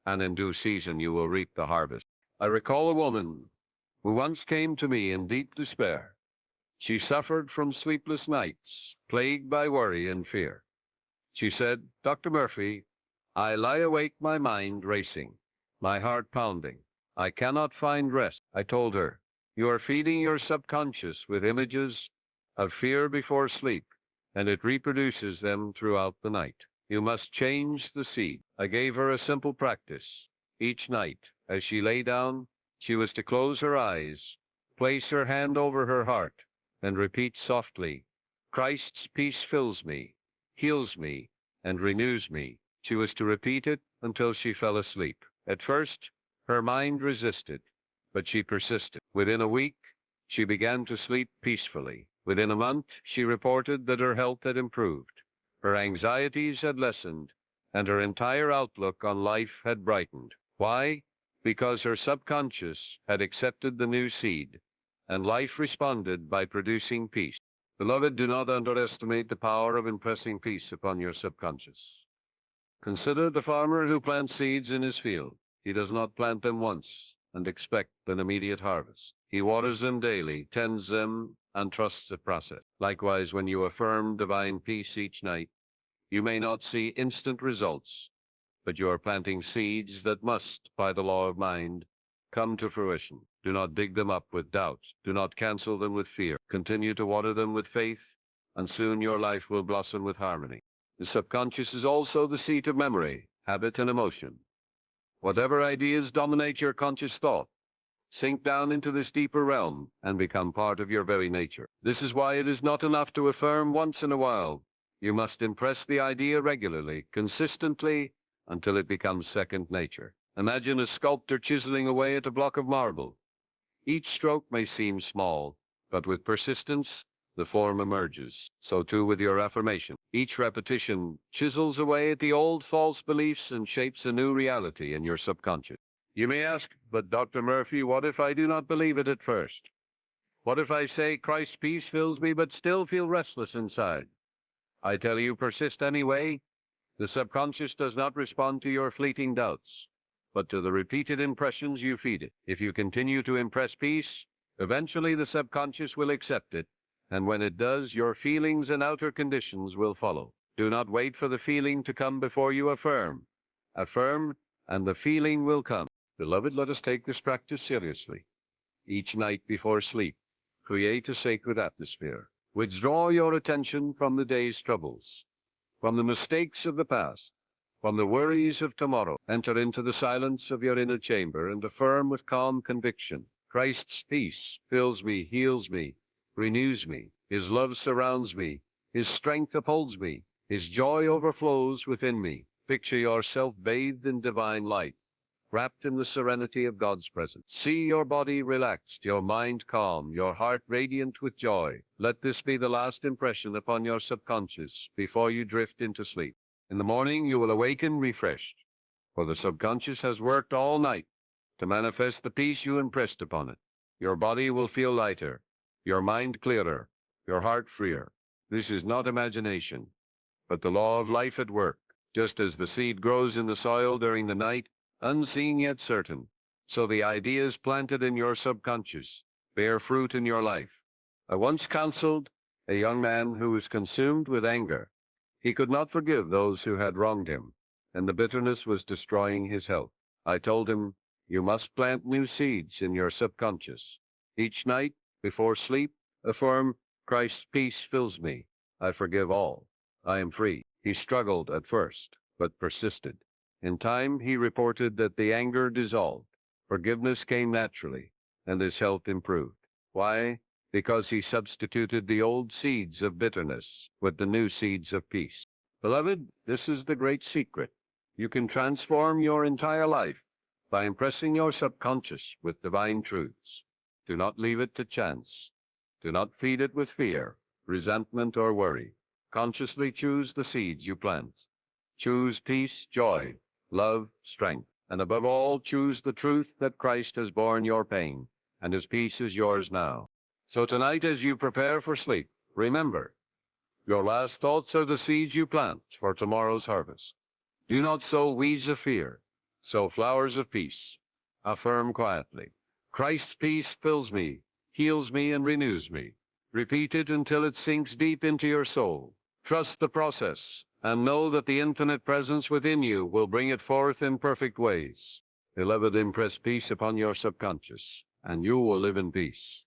and in due season you will reap the harvest. I recall a woman who once came to me in deep despair. She suffered from sleepless nights, plagued by worry and fear. She said, Dr. Murphy, I lie awake, my mind racing, my heart pounding. I cannot find rest. I told her, you are feeding your subconscious with images of fear before sleep, and it reproduces them throughout the night. You must change the seed. I gave her a simple practice. Each night, as she lay down, she was to close her eyes, place her hand over her heart, and repeat softly, Christ's peace fills me, heals me, and renews me. She was to repeat it until she fell asleep. At first, her mind resisted, but she persisted. Within a week, she began to sleep peacefully. Within a month, she reported that her health had improved, her anxieties had lessened, and her entire outlook on life had brightened. Why? Because her subconscious had accepted the new seed, and life responded by producing peace. Beloved, do not underestimate the power of impressing peace upon your subconscious. Consider the farmer who plants seeds in his field. He does not plant them once and expect an immediate harvest. He waters them daily, tends them, and trusts the process. Likewise, when you affirm divine peace each night, You may not see instant results, but you are planting seeds that must, by the law of mind, come to fruition. Do not dig them up with doubt. Do not cancel them with fear. Continue to water them with faith, and soon your life will blossom with harmony. The subconscious is also the seat of memory, habit, and emotion. Whatever ideas dominate your conscious thought, sink down into this deeper realm and become part of your very nature. This is why it is not enough to affirm once in a while. You must impress the idea regularly, consistently, until it becomes second nature. Imagine a sculptor chiseling away at a block of marble. Each stroke may seem small, but with persistence, the form emerges. So too with your affirmation. Each repetition chisels away at the old false beliefs and shapes a new reality in your subconscious. You may ask, but Dr. Murphy, what if I do not believe it at first? What if I say Christ's peace fills me but still feel restless inside? I tell you, persist anyway. The subconscious does not respond to your fleeting doubts, but to the repeated impressions you feed it. If you continue to impress peace, eventually the subconscious will accept it, and when it does, your feelings and outer conditions will follow. Do not wait for the feeling to come before you affirm. Affirm, and the feeling will come. Beloved, let us take this practice seriously. Each night before sleep, create a sacred atmosphere. Withdraw your attention from the day's troubles, from the mistakes of the past, from the worries of tomorrow. Enter into the silence of your inner chamber and affirm with calm conviction, Christ's peace fills me, heals me, renews me. His love surrounds me. His strength upholds me. His joy overflows within me. Picture yourself bathed in divine light, wrapped in the serenity of God's presence. See your body relaxed, your mind calm, your heart radiant with joy. Let this be the last impression upon your subconscious before you drift into sleep. In the morning, you will awaken refreshed, for the subconscious has worked all night to manifest the peace you impressed upon it. Your body will feel lighter, your mind clearer, your heart freer. This is not imagination, but the law of life at work. Just as the seed grows in the soil during the night, unseen yet certain, so the ideas planted in your subconscious bear fruit in your life. I once counseled a young man who was consumed with anger. He could not forgive those who had wronged him, and the bitterness was destroying his health. I told him, you must plant new seeds in your subconscious. Each night, before sleep, affirm, Christ's peace fills me. I forgive all. I am free. He struggled at first, but persisted. In time, he reported that the anger dissolved. Forgiveness came naturally, and his health improved. Why? Because he substituted the old seeds of bitterness with the new seeds of peace. Beloved, this is the great secret. You can transform your entire life by impressing your subconscious with divine truths. Do not leave it to chance. Do not feed it with fear, resentment, or worry. Consciously choose the seeds you plant. Choose peace, joy, love, strength, and above all, choose the truth that Christ has borne your pain, and his peace is yours now. So tonight, as you prepare for sleep, remember, your last thoughts are the seeds you plant for tomorrow's harvest. Do not sow weeds of fear, sow flowers of peace. Affirm quietly, Christ's peace fills me, heals me, and renews me. Repeat it until it sinks deep into your soul. Trust the process, and know that the infinite presence within you will bring it forth in perfect ways. Beloved, impress peace upon your subconscious, and you will live in peace.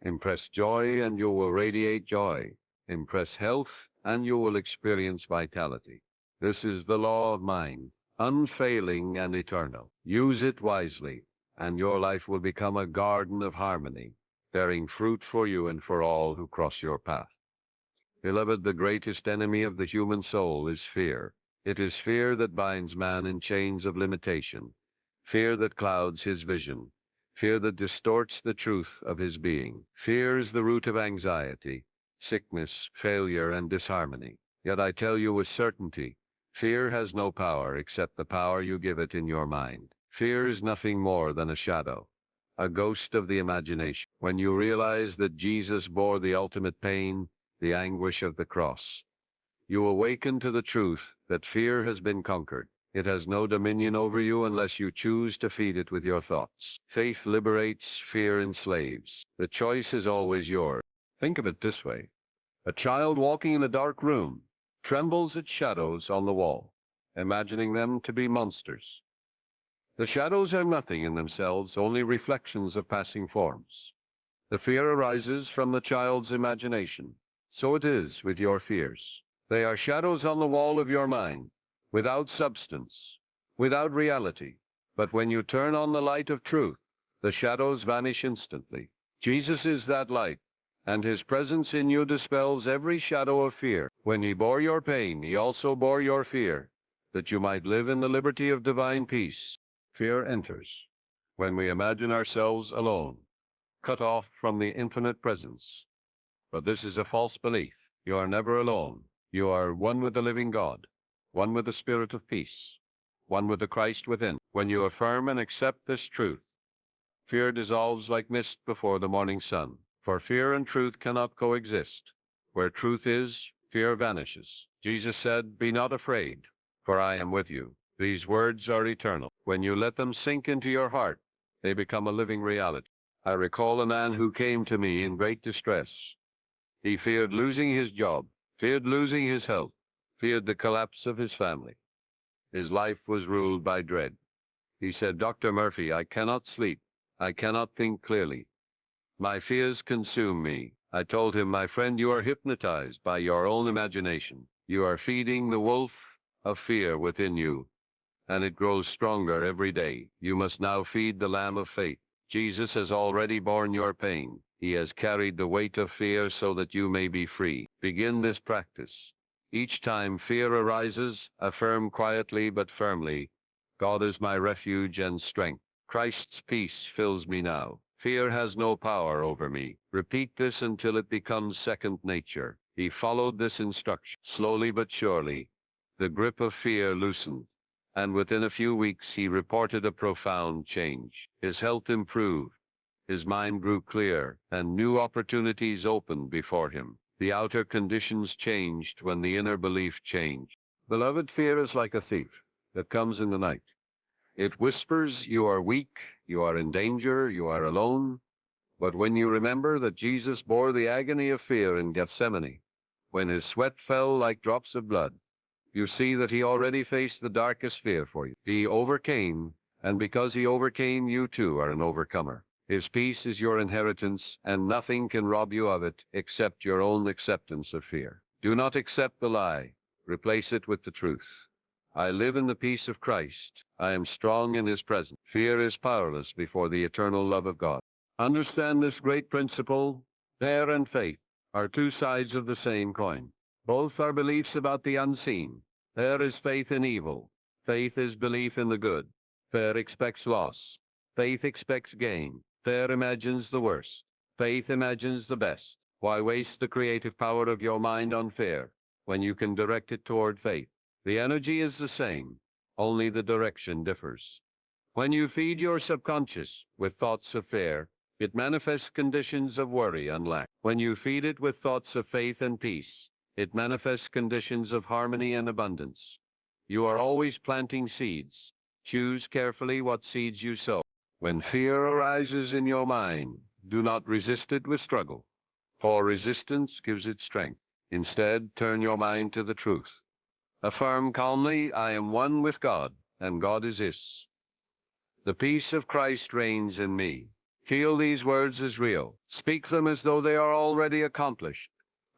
Impress joy, and you will radiate joy. Impress health, and you will experience vitality. This is the law of mind, unfailing and eternal. Use it wisely, and your life will become a garden of harmony, bearing fruit for you and for all who cross your path. Beloved, the greatest enemy of the human soul is fear. It is fear that binds man in chains of limitation, fear that clouds his vision, fear that distorts the truth of his being. Fear is the root of anxiety, sickness, failure, and disharmony. Yet I tell you with certainty, fear has no power except the power you give it in your mind. Fear is nothing more than a shadow, a ghost of the imagination. When you realize that Jesus bore the ultimate pain, the anguish of the cross, you awaken to the truth that fear has been conquered. It has no dominion over you unless you choose to feed it with your thoughts. Faith liberates, fear enslaves. The choice is always yours. Think of it this way. A child walking in a dark room trembles at shadows on the wall, imagining them to be monsters. The shadows are nothing in themselves, only reflections of passing forms. The fear arises from the child's imagination. So it is with your fears. They are shadows on the wall of your mind, without substance, without reality. But when you turn on the light of truth, the shadows vanish instantly. Jesus is that light, and his presence in you dispels every shadow of fear. When he bore your pain, he also bore your fear, that you might live in the liberty of divine peace. Fear enters when we imagine ourselves alone, cut off from the infinite presence. But this is a false belief. You are never alone. You are one with the living God, one with the Spirit of peace, one with the Christ within. When you affirm and accept this truth, fear dissolves like mist before the morning sun. For fear and truth cannot coexist. Where truth is, fear vanishes. Jesus said, "Be not afraid, for I am with you." These words are eternal. When you let them sink into your heart, they become a living reality. I recall a man who came to me in great distress. He feared losing his job, feared losing his health, feared the collapse of his family. His life was ruled by dread. He said, "Dr. Murphy, I cannot sleep. I cannot think clearly. My fears consume me." I told him, "My friend, you are hypnotized by your own imagination. You are feeding the wolf of fear within you, and it grows stronger every day. You must now feed the lamb of faith. Jesus has already borne your pain. He has carried the weight of fear so that you may be free. Begin this practice. Each time fear arises, affirm quietly but firmly, 'God is my refuge and strength. Christ's peace fills me now. Fear has no power over me.' Repeat this until it becomes second nature." He followed this instruction. Slowly but surely, the grip of fear loosened, and within a few weeks he reported a profound change. His health improved, his mind grew clear, and new opportunities opened before him. The outer conditions changed when the inner belief changed. Beloved, fear is like a thief that comes in the night. It whispers, "You are weak, you are in danger, you are alone." But when you remember that Jesus bore the agony of fear in Gethsemane, when his sweat fell like drops of blood, you see that he already faced the darkest fear for you. He overcame, and because he overcame, you too are an overcomer. His peace is your inheritance, and nothing can rob you of it except your own acceptance of fear. Do not accept the lie. Replace it with the truth. I live in the peace of Christ. I am strong in his presence. Fear is powerless before the eternal love of God. Understand this great principle. Fear and faith are two sides of the same coin. Both are beliefs about the unseen. Fear is faith in evil. Faith is belief in the good. Fear expects loss. Faith expects gain. Fear imagines the worst. Faith imagines the best. Why waste the creative power of your mind on fear when you can direct it toward faith? The energy is the same, only the direction differs. When you feed your subconscious with thoughts of fear, it manifests conditions of worry and lack. When you feed it with thoughts of faith and peace, it manifests conditions of harmony and abundance. You are always planting seeds. Choose carefully what seeds you sow. When fear arises in your mind, do not resist it with struggle, for resistance gives it strength. Instead, turn your mind to the truth. Affirm calmly, "I am one with God, and God is his. The peace of Christ reigns in me." Feel these words as real. Speak them as though they are already accomplished,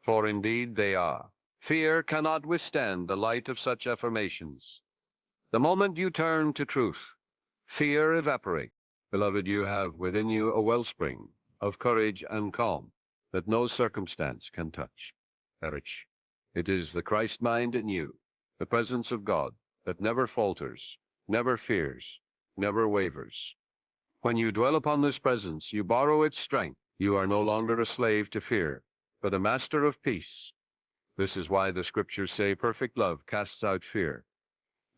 for indeed they are. Fear cannot withstand the light of such affirmations. The moment you turn to truth, fear evaporates. Beloved, you have within you a wellspring of courage and calm that no circumstance can touch. Courage. It is the Christ mind in you, the presence of God that never falters, never fears, never wavers. When you dwell upon this presence, you borrow its strength. You are no longer a slave to fear, but a master of peace. This is why the scriptures say perfect love casts out fear.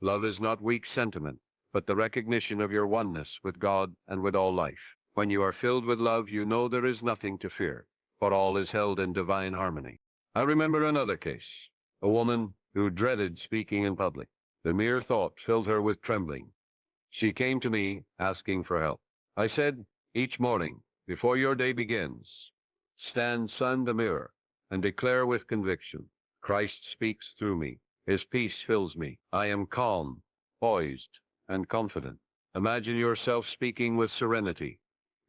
Love is not weak sentiment, but the recognition of your oneness with God and with all life. When you are filled with love, you know there is nothing to fear, for all is held in divine harmony. I remember another case, a woman who dreaded speaking in public. The mere thought filled her with trembling. She came to me asking for help. I said, "Each morning, before your day begins, stand sun the mirror and declare with conviction, Christ speaks through me. His peace fills me. I am calm, poised, and confident. Imagine yourself speaking with serenity.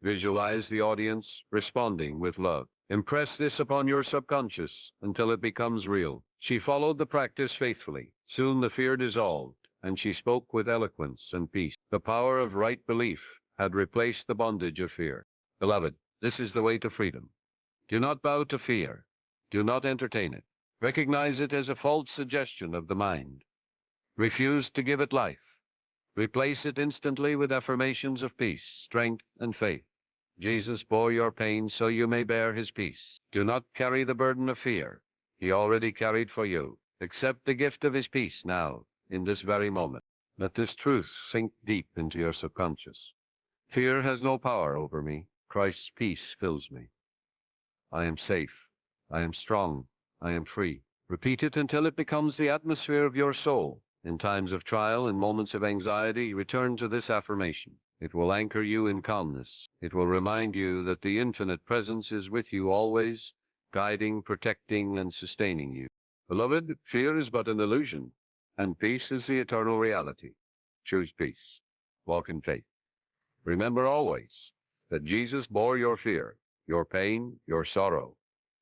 Visualize the audience responding with love. Impress this upon your subconscious until it becomes real. She followed the practice faithfully. Soon the fear dissolved, and she spoke with eloquence and peace. The power of right belief had replaced the bondage of fear. Beloved, this is the way to freedom. Do not bow to fear. Do not entertain it. Recognize it as a false suggestion of the mind. Refuse to give it life. Replace it instantly with affirmations of peace, strength, and faith. Jesus bore your pain so you may bear his peace. Do not carry the burden of fear. He already carried for you. Accept the gift of his peace now, in this very moment. Let this truth sink deep into your subconscious. Fear has no power over me. Christ's peace fills me. I am safe. I am strong. I am free. Repeat it until it becomes the atmosphere of your soul. In times of trial and moments of anxiety, return to this affirmation. It will anchor you in calmness. It will remind you that the infinite presence is with you always, guiding, protecting, and sustaining you. Beloved, fear is but an illusion, and peace is the eternal reality. Choose peace. Walk in faith. Remember always that Jesus bore your fear, your pain, your sorrow,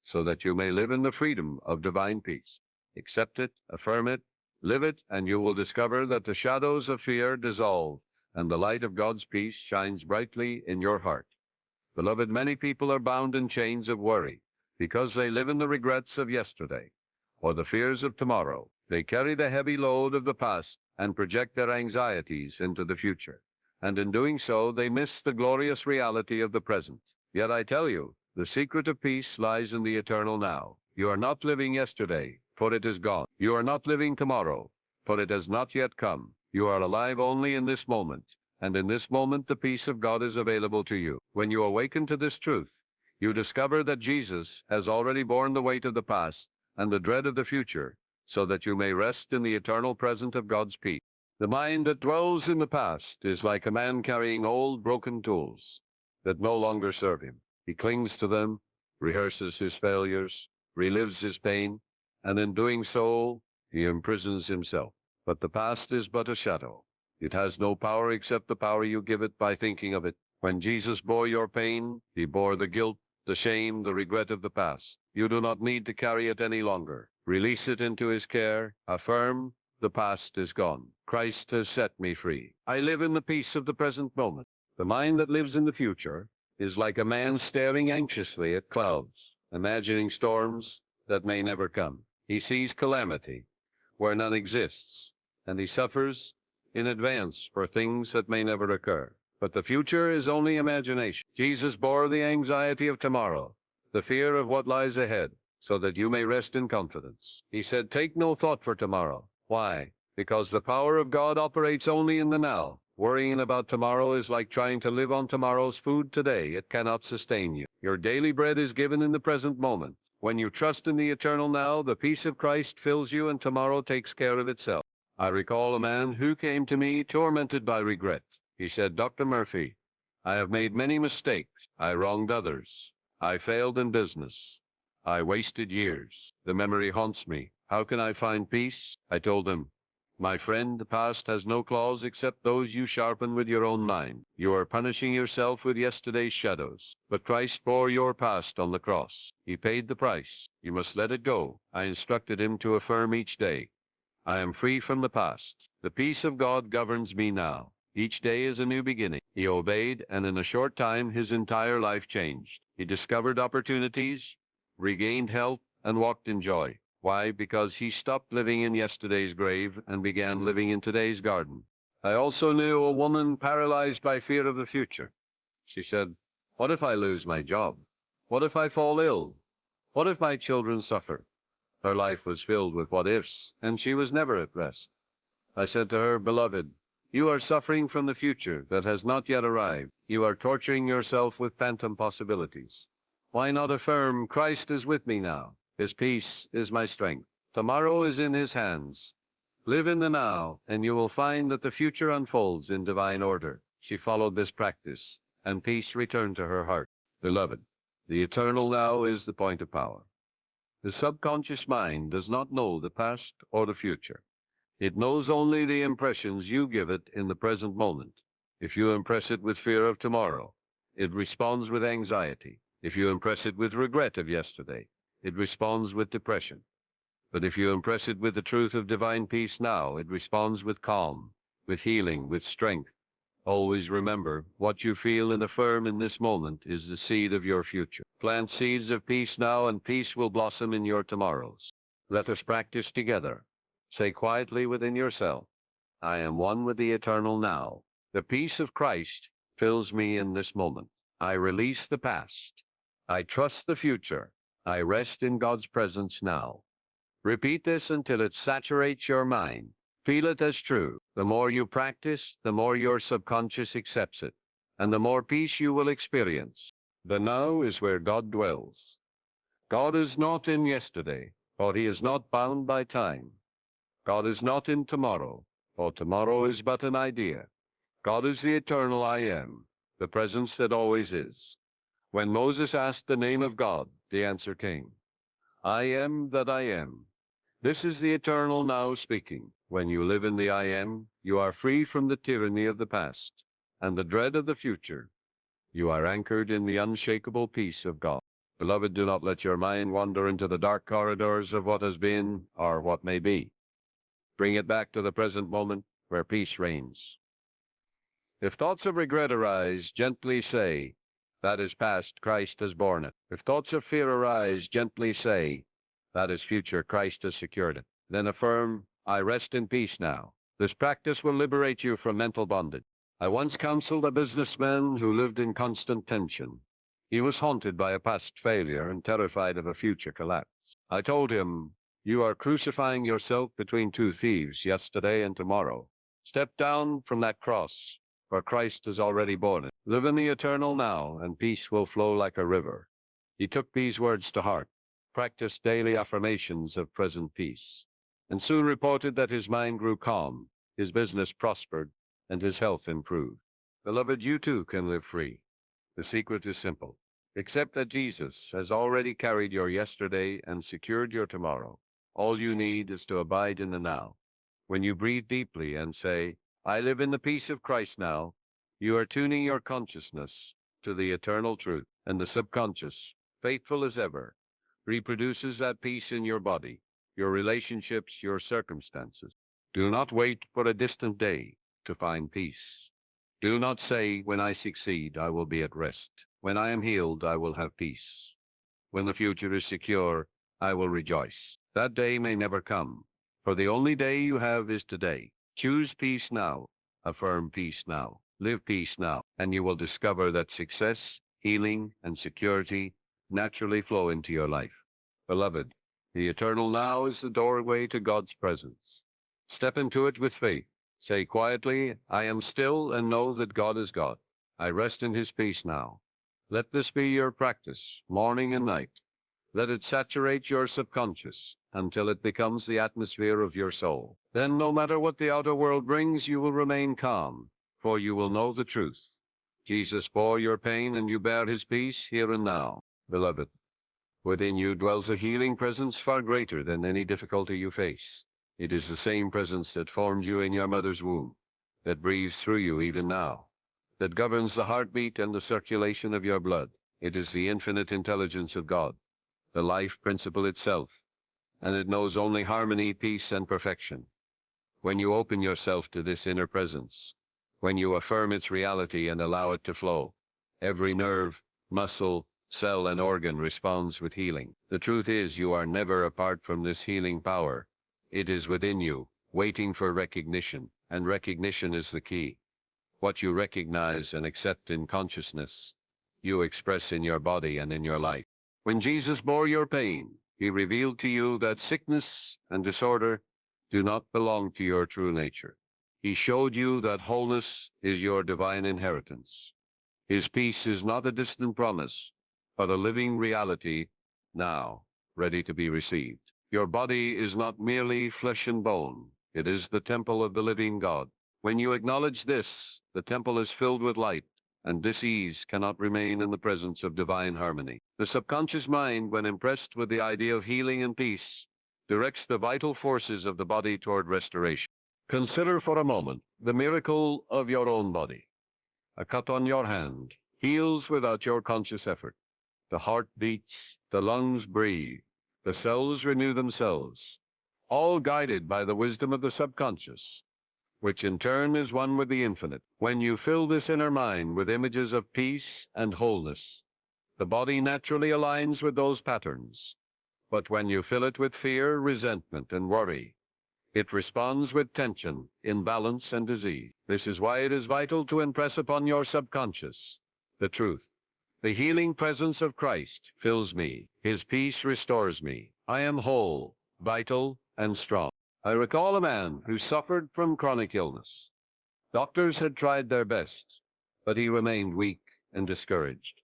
so that you may live in the freedom of divine peace. Accept it, affirm it, live it, and you will discover that the shadows of fear dissolve, and the light of God's peace shines brightly in your heart. Beloved, many people are bound in chains of worry because they live in the regrets of yesterday or the fears of tomorrow. They carry the heavy load of the past and project their anxieties into the future. And in doing so, they miss the glorious reality of the present. Yet I tell you, the secret of peace lies in the eternal now. You are not living yesterday, for it is gone. You are not living tomorrow, for it has not yet come. You are alive only in this moment, and in this moment the peace of God is available to you. When you awaken to this truth, you discover that Jesus has already borne the weight of the past and the dread of the future, so that you may rest in the eternal presence of God's peace. The mind that dwells in the past is like a man carrying old broken tools that no longer serve him. He clings to them, rehearses his failures, relives his pain, and in doing so, he imprisons himself. But the past is but a shadow. It has no power except the power you give it by thinking of it. When Jesus bore your pain, he bore the guilt, the shame, the regret of the past. You do not need to carry it any longer. Release it into his care. Affirm, the past is gone. Christ has set me free. I live in the peace of the present moment. The mind that lives in the future is like a man staring anxiously at clouds, imagining storms that may never come. He sees calamity where none exists, and he suffers in advance for things that may never occur. But the future is only imagination. Jesus bore the anxiety of tomorrow, the fear of what lies ahead, so that you may rest in confidence. He said, take no thought for tomorrow. Why? Because the power of God operates only in the now. Worrying about tomorrow is like trying to live on tomorrow's food today. It cannot sustain you. Your daily bread is given in the present moment. When you trust in the eternal now, the peace of Christ fills you and tomorrow takes care of itself. I recall a man who came to me tormented by regret. He said, Dr. Murphy, I have made many mistakes. I wronged others. I failed in business. I wasted years. The memory haunts me. How can I find peace? I told him, my friend, the past has no claws except those you sharpen with your own mind. You are punishing yourself with yesterday's shadows. But Christ bore your past on the cross. He paid the price. You must let it go. I instructed him to affirm each day, I am free from the past. The peace of God governs me now. Each day is a new beginning. He obeyed, and in a short time his entire life changed. He discovered opportunities, regained health, and walked in joy. Why? Because he stopped living in yesterday's grave and began living in today's garden. I also knew a woman paralyzed by fear of the future. She said, what if I lose my job? What if I fall ill? What if my children suffer? Her life was filled with what-ifs, and she was never at rest. I said to her, beloved, you are suffering from the future that has not yet arrived. You are torturing yourself with phantom possibilities. Why not affirm, Christ is with me now. His peace is my strength. Tomorrow is in his hands. Live in the now, and you will find that the future unfolds in divine order. She followed this practice, and peace returned to her heart. Beloved, the eternal now is the point of power. The subconscious mind does not know the past or the future. It knows only the impressions you give it in the present moment. If you impress it with fear of tomorrow, it responds with anxiety. If you impress it with regret of yesterday, it responds with depression. But if you impress it with the truth of divine peace now, it responds with calm, with healing, with strength. Always remember, what you feel and affirm in this moment is the seed of your future. Plant seeds of peace now, and peace will blossom in your tomorrows. Let us practice together. Say quietly within yourself, I am one with the eternal now. The peace of Christ fills me in this moment. I release the past. I trust the future. I rest in God's presence now. Repeat this until it saturates your mind. Feel it as true. The more you practice, the more your subconscious accepts it, and the more peace you will experience. The now is where God dwells. God is not in yesterday, for he is not bound by time. God is not in tomorrow, for tomorrow is but an idea. God is the eternal I am, the presence that always is. When Moses asked the name of God, the answer came, I am that I am. This is the eternal now speaking. When you live in the I am, you are free from the tyranny of the past and the dread of the future. You are anchored in the unshakable peace of God. Beloved, do not let your mind wander into the dark corridors of what has been or what may be. Bring it back to the present moment where peace reigns. If thoughts of regret arise, gently say, that is past, Christ has borne it. If thoughts of fear arise, gently say, that is future, Christ has secured it. Then affirm, I rest in peace now. This practice will liberate you from mental bondage. I once counseled a businessman who lived in constant tension. He was haunted by a past failure and terrified of a future collapse. I told him, you are crucifying yourself between two thieves, yesterday and tomorrow. Step down from that cross, for Christ has already borne it. Live in the eternal now, and peace will flow like a river. He took these words to heart, practiced daily affirmations of present peace, and soon reported that his mind grew calm, his business prospered, and his health improved. Beloved, you too can live free. The secret is simple. Accept that Jesus has already carried your yesterday and secured your tomorrow. All you need is to abide in the now. When you breathe deeply and say, I live in the peace of Christ now, you are tuning your consciousness to the eternal truth, and the subconscious, faithful as ever, reproduces that peace in your body, your relationships, your circumstances. Do not wait for a distant day to find peace. Do not say, when I succeed, I will be at rest. When I am healed, I will have peace. When the future is secure, I will rejoice. That day may never come, for the only day you have is today. Choose peace now, affirm peace now, live peace now, and you will discover that success, healing, and security naturally flow into your life. Beloved, the eternal now is the doorway to God's presence. Step into it with faith. Say quietly, I am still and know that God is God. I rest in his peace now. Let this be your practice, morning and night. Let it saturate your subconscious until it becomes the atmosphere of your soul. Then, no matter what the outer world brings, you will remain calm, for you will know the truth. Jesus bore your pain, and you bear his peace here and now. Beloved, within you dwells a healing presence far greater than any difficulty you face. It is the same presence that formed you in your mother's womb, that breathes through you even now, that governs the heartbeat and the circulation of your blood. It is the infinite intelligence of God, the life principle itself, and it knows only harmony, peace, and perfection. When you open yourself to this inner presence, when you affirm its reality and allow it to flow, every nerve, muscle, cell, and organ responds with healing. The truth is, you are never apart from this healing power. It is within you, waiting for recognition, and recognition is the key. What you recognize and accept in consciousness, you express in your body and in your life. When Jesus bore your pain, he revealed to you that sickness and disorder do not belong to your true nature. He showed you that wholeness is your divine inheritance. His peace is not a distant promise, but a living reality now, ready to be received. Your body is not merely flesh and bone. It is the temple of the living God. When you acknowledge this, the temple is filled with light, and dis-ease cannot remain in the presence of divine harmony. The subconscious mind, when impressed with the idea of healing and peace, directs the vital forces of the body toward restoration. Consider for a moment the miracle of your own body. A cut on your hand heals without your conscious effort. The heart beats, the lungs breathe, the cells renew themselves, all guided by the wisdom of the subconscious, which in turn is one with the infinite. When you fill this inner mind with images of peace and wholeness, the body naturally aligns with those patterns. But when you fill it with fear, resentment, and worry, it responds with tension, imbalance, and disease. This is why it is vital to impress upon your subconscious the truth. The healing presence of Christ fills me. His peace restores me. I am whole, vital, and strong. I recall a man who suffered from chronic illness. Doctors had tried their best, but he remained weak and discouraged.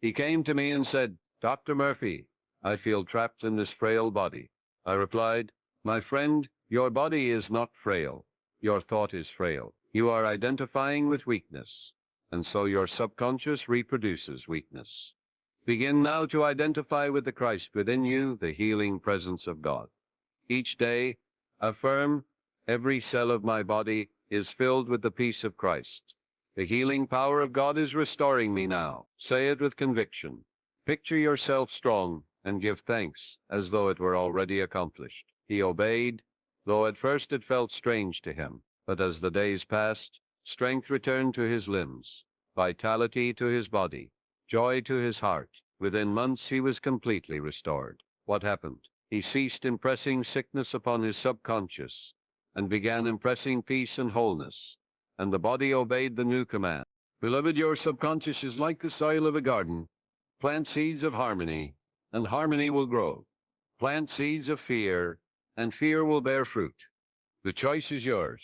He came to me and said, "Dr. Murphy, I feel trapped in this frail body." I replied, "My friend, your body is not frail. Your thought is frail. You are identifying with weakness, and so your subconscious reproduces weakness. Begin now to identify with the Christ within you, the healing presence of God. Each day, affirm, every cell of my body is filled with the peace of Christ. The healing power of God is restoring me now." Say it with conviction. Picture yourself strong and give thanks as though it were already accomplished. He obeyed, though at first it felt strange to him. But as the days passed, strength returned to his limbs, vitality to his body, joy to his heart. Within months he was completely restored. What happened? He ceased impressing sickness upon his subconscious and began impressing peace and wholeness, and the body obeyed the new command. Beloved, your subconscious is like the soil of a garden. Plant seeds of harmony, and harmony will grow. Plant seeds of fear, and fear will bear fruit. The choice is yours.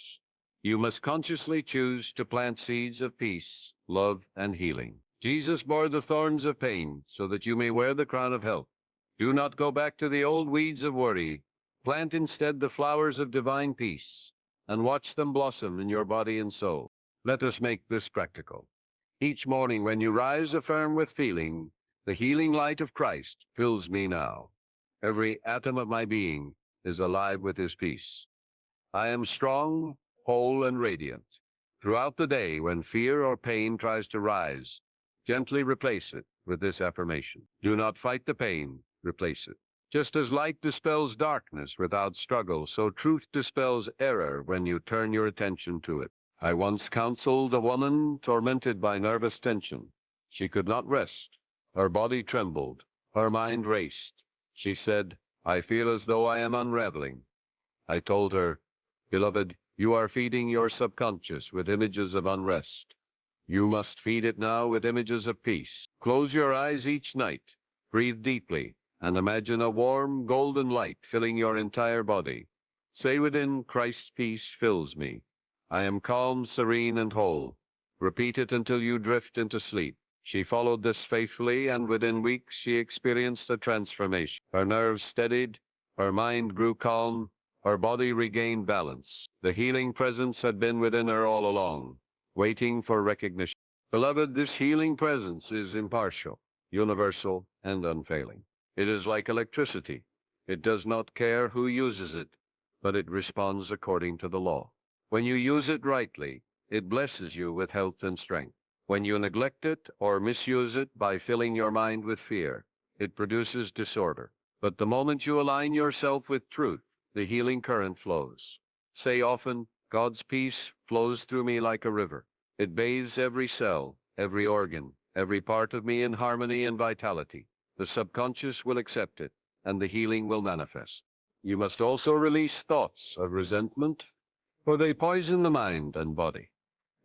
You must consciously choose to plant seeds of peace, love, and healing. Jesus bore the thorns of pain so that you may wear the crown of health. Do not go back to the old weeds of worry. Plant instead the flowers of divine peace, and watch them blossom in your body and soul. Let us make this practical. Each morning when you rise, affirm with feeling, "The healing light of Christ fills me now. Every atom of my being is alive with his peace. I am strong, whole, and radiant." Throughout the day, when fear or pain tries to rise, gently replace it with this affirmation. Do not fight the pain, replace it. Just as light dispels darkness without struggle, so truth dispels error when you turn your attention to it. I once counseled a woman tormented by nervous tension. She could not rest. Her body trembled. Her mind raced. She said, "I feel as though I am unraveling." I told her, "Beloved, you are feeding your subconscious with images of unrest. You must feed it now with images of peace. Close your eyes each night, breathe deeply, and imagine a warm, golden light filling your entire body. Say within, 'Christ's peace fills me. I am calm, serene, and whole.' Repeat it until you drift into sleep." She followed this faithfully, and within weeks she experienced a transformation. Her nerves steadied, her mind grew calm, her body regained balance. The healing presence had been within her all along, waiting for recognition. Beloved, this healing presence is impartial, universal, and unfailing. It is like electricity. It does not care who uses it, but it responds according to the law. When you use it rightly, it blesses you with health and strength. When you neglect it or misuse it by filling your mind with fear, it produces disorder. But the moment you align yourself with truth, the healing current flows. Say often, "God's peace flows through me like a river. It bathes every cell, every organ, every part of me in harmony and vitality." The subconscious will accept it, and the healing will manifest. You must also release thoughts of resentment, for they poison the mind and body.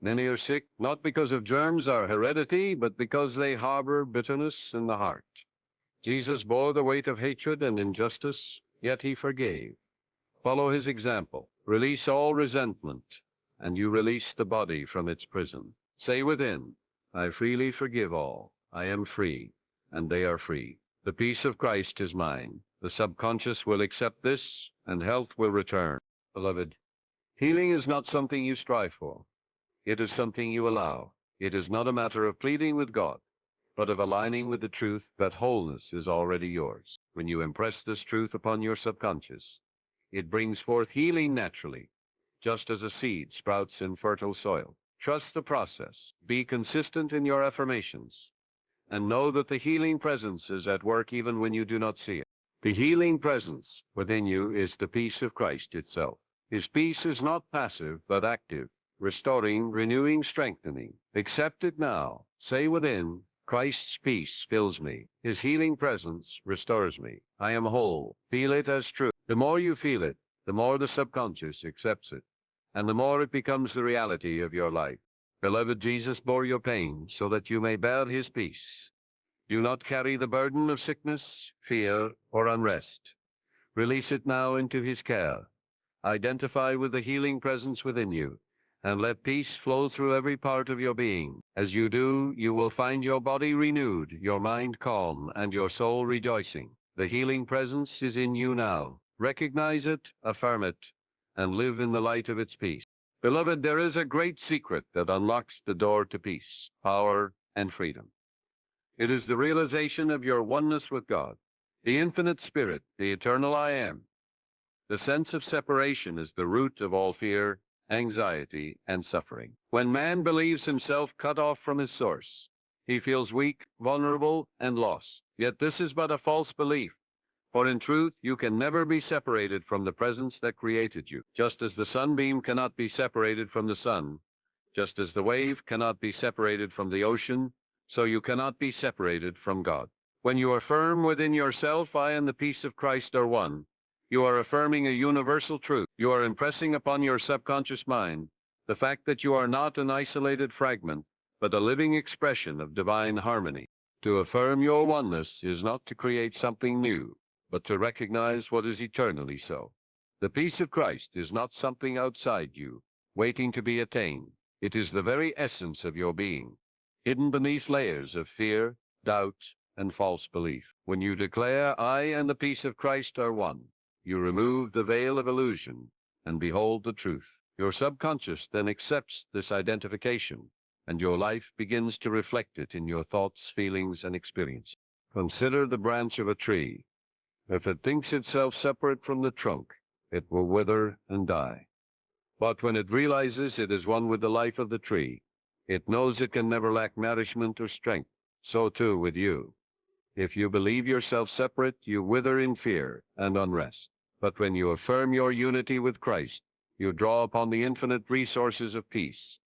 Many are sick not because of germs or heredity, but because they harbor bitterness in the heart. Jesus bore the weight of hatred and injustice, yet he forgave. Follow his example. Release all resentment, and you release the body from its prison. Say within, "I freely forgive all. I am free, and they are free. The peace of Christ is mine." The subconscious will accept this, and health will return. Beloved, healing is not something you strive for. It is something you allow. It is not a matter of pleading with God, but of aligning with the truth that wholeness is already yours. When you impress this truth upon your subconscious, it brings forth healing naturally, just as a seed sprouts in fertile soil. Trust the process. Be consistent in your affirmations, and know that the healing presence is at work even when you do not see it. The healing presence within you is the peace of Christ itself. His peace is not passive, but active, restoring, renewing, strengthening. Accept it now. Say within, Christ's peace fills me. His healing presence restores me. I am whole. Feel it as true. The more you feel it, the more the subconscious accepts it, and the more it becomes the reality of your life. Beloved, Jesus bore your pain so that you may bear his peace. Do not carry the burden of sickness, fear, or unrest. Release it now into his care. Identify with the healing presence within you, and let peace flow through every part of your being. As you do, you will find your body renewed, your mind calm, and your soul rejoicing. The healing presence is in you now. Recognize it, affirm it, and live in the light of its peace. Beloved, there is a great secret that unlocks the door to peace, power, and freedom. It is the realization of your oneness with God, the infinite spirit, the eternal I am. The sense of separation is the root of all fear, anxiety, and suffering. When man believes himself cut off from his source, he feels weak, vulnerable, and lost. Yet this is but a false belief, for in truth you can never be separated from the presence that created you. Just as the sunbeam cannot be separated from the sun, just as the wave cannot be separated from the ocean, so you cannot be separated from God. When you affirm within yourself, I and the peace of Christ are one, you are affirming a universal truth. You are impressing upon your subconscious mind the fact that you are not an isolated fragment, but a living expression of divine harmony. To affirm your oneness is not to create something new, but to recognize what is eternally so. The peace of Christ is not something outside you, waiting to be attained. It is the very essence of your being, hidden beneath layers of fear, doubt, and false belief. When you declare, I and the peace of Christ are one, you remove the veil of illusion and behold the truth. Your subconscious then accepts this identification, and your life begins to reflect it in your thoughts, feelings, and experiences. Consider the branch of a tree. If it thinks itself separate from the trunk, it will wither and die. But when it realizes it is one with the life of the tree, it knows it can never lack nourishment or strength. So too with you. If you believe yourself separate, you wither in fear and unrest. But when you affirm your unity with Christ, you draw upon the infinite resources of peace,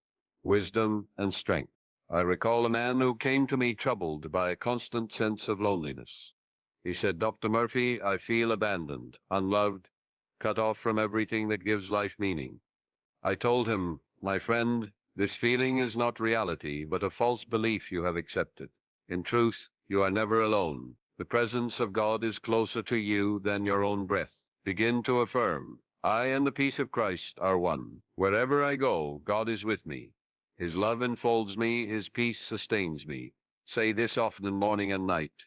wisdom, and strength. I recall a man who came to me troubled by a constant sense of loneliness. He said, Dr. Murphy, I feel abandoned, unloved, cut off from everything that gives life meaning. I told him, my friend, this feeling is not reality, but a false belief you have accepted. In truth, you are never alone. The presence of God is closer to you than your own breath. Begin to affirm, I and the peace of Christ are one. Wherever I go, God is with me. His love enfolds me, his peace sustains me. Say this often in morning and night.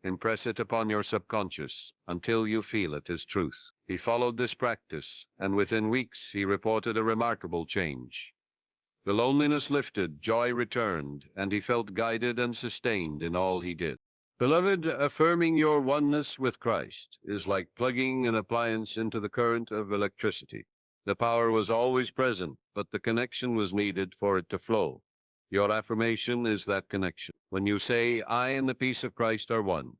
Impress it upon your subconscious until you feel it as truth. He followed this practice, and within weeks he reported a remarkable change. The loneliness lifted, joy returned, and he felt guided and sustained in all he did. Beloved, affirming your oneness with Christ is like plugging an appliance into the current of electricity. The power was always present, but the connection was needed for it to flow. Your affirmation is that connection. When you say, I and the peace of Christ are one,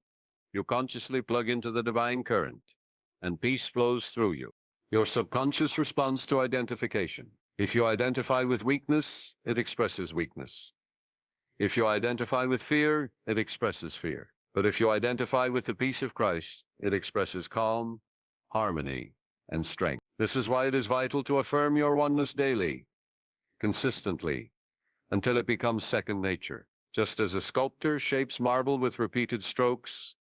you consciously plug into the divine current, and peace flows through you. Your subconscious responds to identification. If you identify with weakness, it expresses weakness. If you identify with fear, it expresses fear. But if you identify with the peace of Christ, it expresses calm, harmony, and strength. This is why it is vital to affirm your oneness daily, consistently, until it becomes second nature. Just as a sculptor shapes marble with repeated strokes,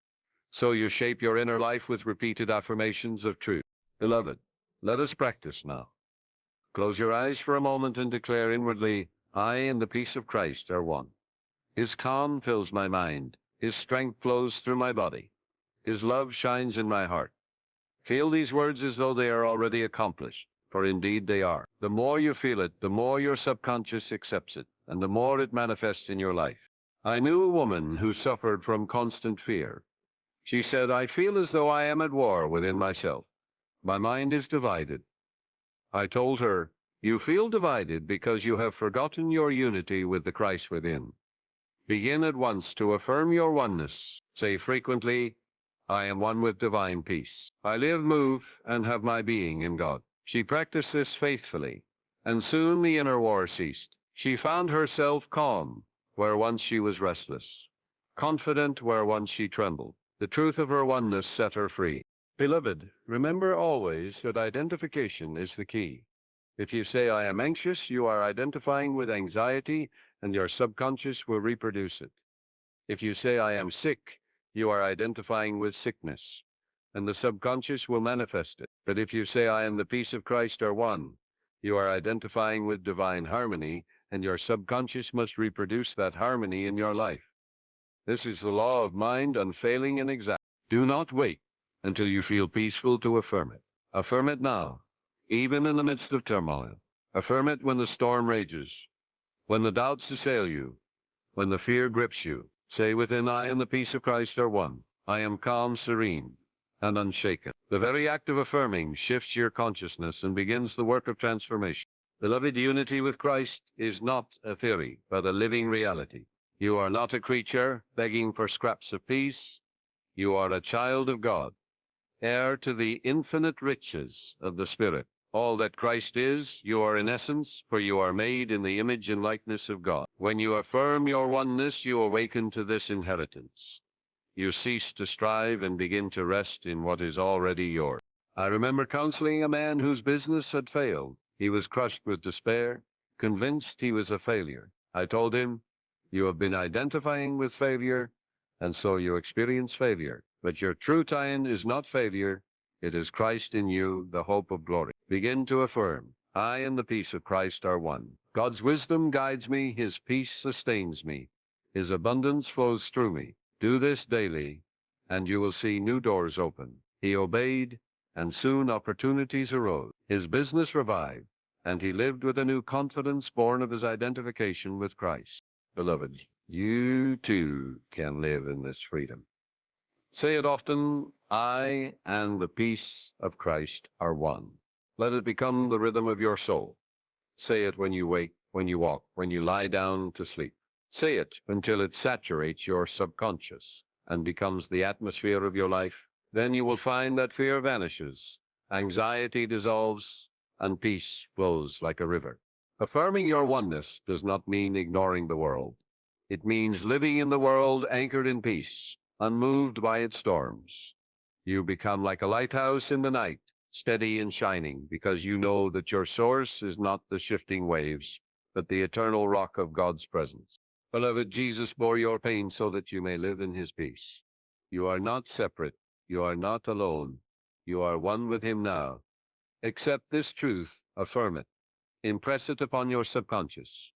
so you shape your inner life with repeated affirmations of truth. Beloved, let us practice now. Close your eyes for a moment and declare inwardly, I and the peace of Christ are one. His calm fills my mind. His strength flows through my body. His love shines in my heart. Feel these words as though they are already accomplished, for indeed they are. The more you feel it, the more your subconscious accepts it. and the more it manifests in your life. I knew a woman who suffered from constant fear. She said, "I feel as though I am at war within myself. My mind is divided." I told her, "You feel divided because you have forgotten your unity with the Christ within. Begin at once to affirm your oneness. Say frequently, 'I am one with divine peace. I live, move, and have my being in God.'" She practiced this faithfully, and soon the inner war ceased. She found herself calm where once she was restless, confident where once she trembled. The truth of her oneness set her free. Beloved, remember always that identification is the key. If you say, "I am anxious," you are identifying with anxiety, and your subconscious will reproduce it. If you say, "I am sick," you are identifying with sickness, and the subconscious will manifest it. But if you say, "I am the peace of Christ are one," you are identifying with divine harmony, and your subconscious must reproduce that harmony in your life. This is the law of mind, unfailing and exact. Do not wait until you feel peaceful to affirm it. Affirm it now, even in the midst of turmoil. Affirm it when the storm rages, when the doubts assail you, when the fear grips you. Say within, "I and the peace of Christ are one. I am calm, serene, and unshaken." The very act of affirming shifts your consciousness and begins the work of transformation. Beloved, unity with Christ is not a theory, but a living reality. You are not a creature begging for scraps of peace. You are a child of God, heir to the infinite riches of the Spirit. All that Christ is, you are in essence, for you are made in the image and likeness of God. When you affirm your oneness, you awaken to this inheritance. You cease to strive and begin to rest in what is already yours. I remember counseling a man whose business had failed. He was crushed with despair, convinced he was a failure. I told him, "You have been identifying with failure, and so you experience failure. But your true tie-in is not failure. It is Christ in you, the hope of glory." Begin to affirm, "I and the peace of Christ are one. God's wisdom guides me. His peace sustains me. His abundance flows through me." Do this daily, and you will see new doors open. He obeyed, and soon opportunities arose. His business revived, and he lived with a new confidence born of his identification with Christ. Beloved, you too can live in this freedom. Say it often, "I and the peace of Christ are one." Let it become the rhythm of your soul. Say it when you wake, when you walk, when you lie down to sleep. Say it until it saturates your subconscious and becomes the atmosphere of your life. Then you will find that fear vanishes, anxiety dissolves, and peace flows like a river. Affirming your oneness does not mean ignoring the world. It means living in the world anchored in peace, unmoved by its storms. You become like a lighthouse in the night, steady and shining, because you know that your source is not the shifting waves, but the eternal rock of God's presence. Beloved, Jesus bore your pain so that you may live in his peace. You are not separate. You are not alone. You are one with him now. Accept this truth, affirm it, impress it upon your subconscious,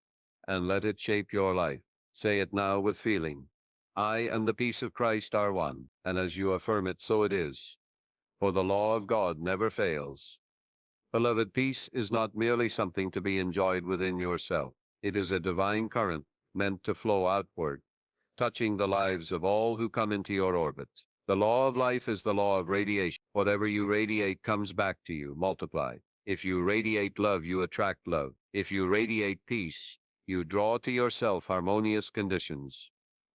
and let it shape your life. Say it now with feeling. "I and the peace of Christ are one," and as you affirm it, so it is. For the law of God never fails. Beloved, peace is not merely something to be enjoyed within yourself. It is a divine current meant to flow outward, touching the lives of all who come into your orbit. The law of life is the law of radiation. Whatever you radiate comes back to you, multiplied. If you radiate love, you attract love. If you radiate peace, you draw to yourself harmonious conditions,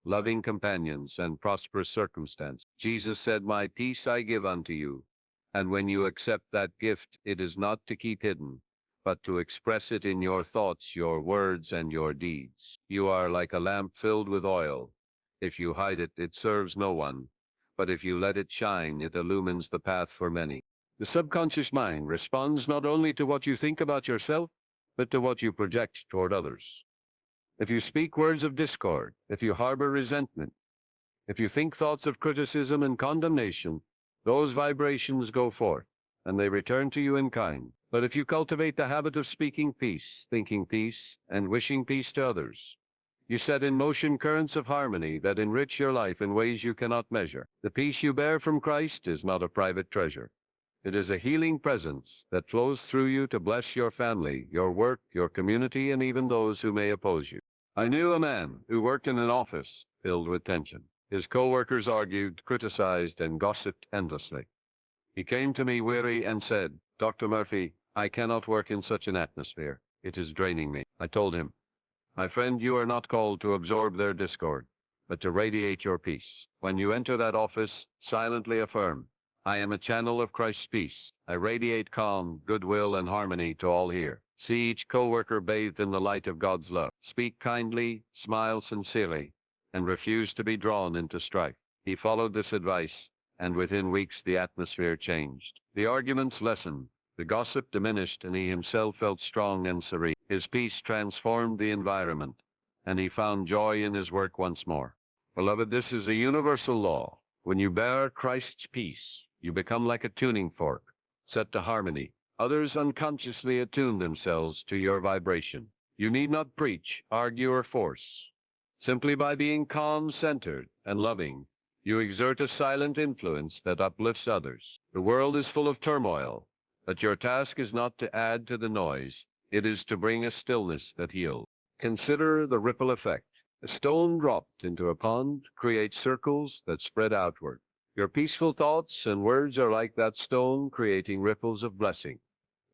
loving companions, and prosperous circumstances. Jesus said, "My peace I give unto you." And when you accept that gift, it is not to keep hidden, but to express it in your thoughts, your words, and your deeds. You are like a lamp filled with oil. If you hide it, it serves no one. But if you let it shine, it illumines the path for many. The subconscious mind responds not only to what you think about yourself, but to what you project toward others. If you speak words of discord, if you harbor resentment, if you think thoughts of criticism and condemnation, those vibrations go forth, and they return to you in kind. But if you cultivate the habit of speaking peace, thinking peace, and wishing peace to others, you set in motion currents of harmony that enrich your life in ways you cannot measure. The peace you bear from Christ is not a private treasure. It is a healing presence that flows through you to bless your family, your work, your community, and even those who may oppose you. I knew a man who worked in an office filled with tension. His co-workers argued, criticized, and gossiped endlessly. He came to me weary and said, "Dr. Murphy, I cannot work in such an atmosphere. It is draining me." I told him, "My friend, you are not called to absorb their discord, but to radiate your peace. When you enter that office, silently affirm, 'I am a channel of Christ's peace. I radiate calm, goodwill, and harmony to all here.' See each co-worker bathed in the light of God's love. Speak kindly, smile sincerely, and refuse to be drawn into strife." He followed this advice, and within weeks the atmosphere changed. The arguments lessened, the gossip diminished, and he himself felt strong and serene. His peace transformed the environment, and he found joy in his work once more. Beloved, this is a universal law. When you bear Christ's peace, you become like a tuning fork, set to harmony. Others unconsciously attune themselves to your vibration. You need not preach, argue, or force. Simply by being calm, centered, and loving, you exert a silent influence that uplifts others. The world is full of turmoil, but your task is not to add to the noise. It is to bring a stillness that heals. Consider the ripple effect. A stone dropped into a pond creates circles that spread outward. Your peaceful thoughts and words are like that stone, creating ripples of blessing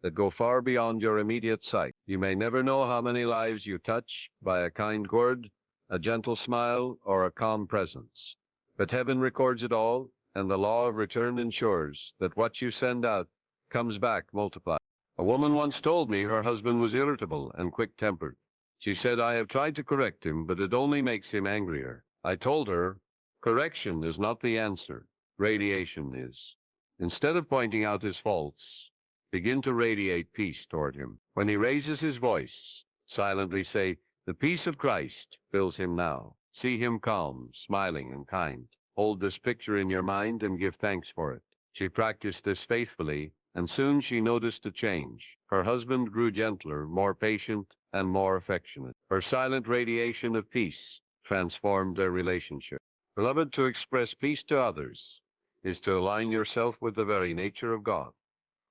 that go far beyond your immediate sight. You may never know how many lives you touch by a kind word, a gentle smile, or a calm presence. But heaven records it all, and the law of return ensures that what you send out comes back multiplied. A woman once told me her husband was irritable and quick-tempered. She said, "I have tried to correct him, but it only makes him angrier." I told her, correction is not the answer, radiation is. Instead of pointing out his faults, begin to radiate peace toward him. When he raises his voice, silently say, "The peace of Christ fills him now." See him calm, smiling, and kind. Hold this picture in your mind and give thanks for it. She practiced this faithfully, and soon she noticed a change. Her husband grew gentler, more patient, and more affectionate. Her silent radiation of peace transformed their relationship. Beloved, to express peace to others is to align yourself with the very nature of God.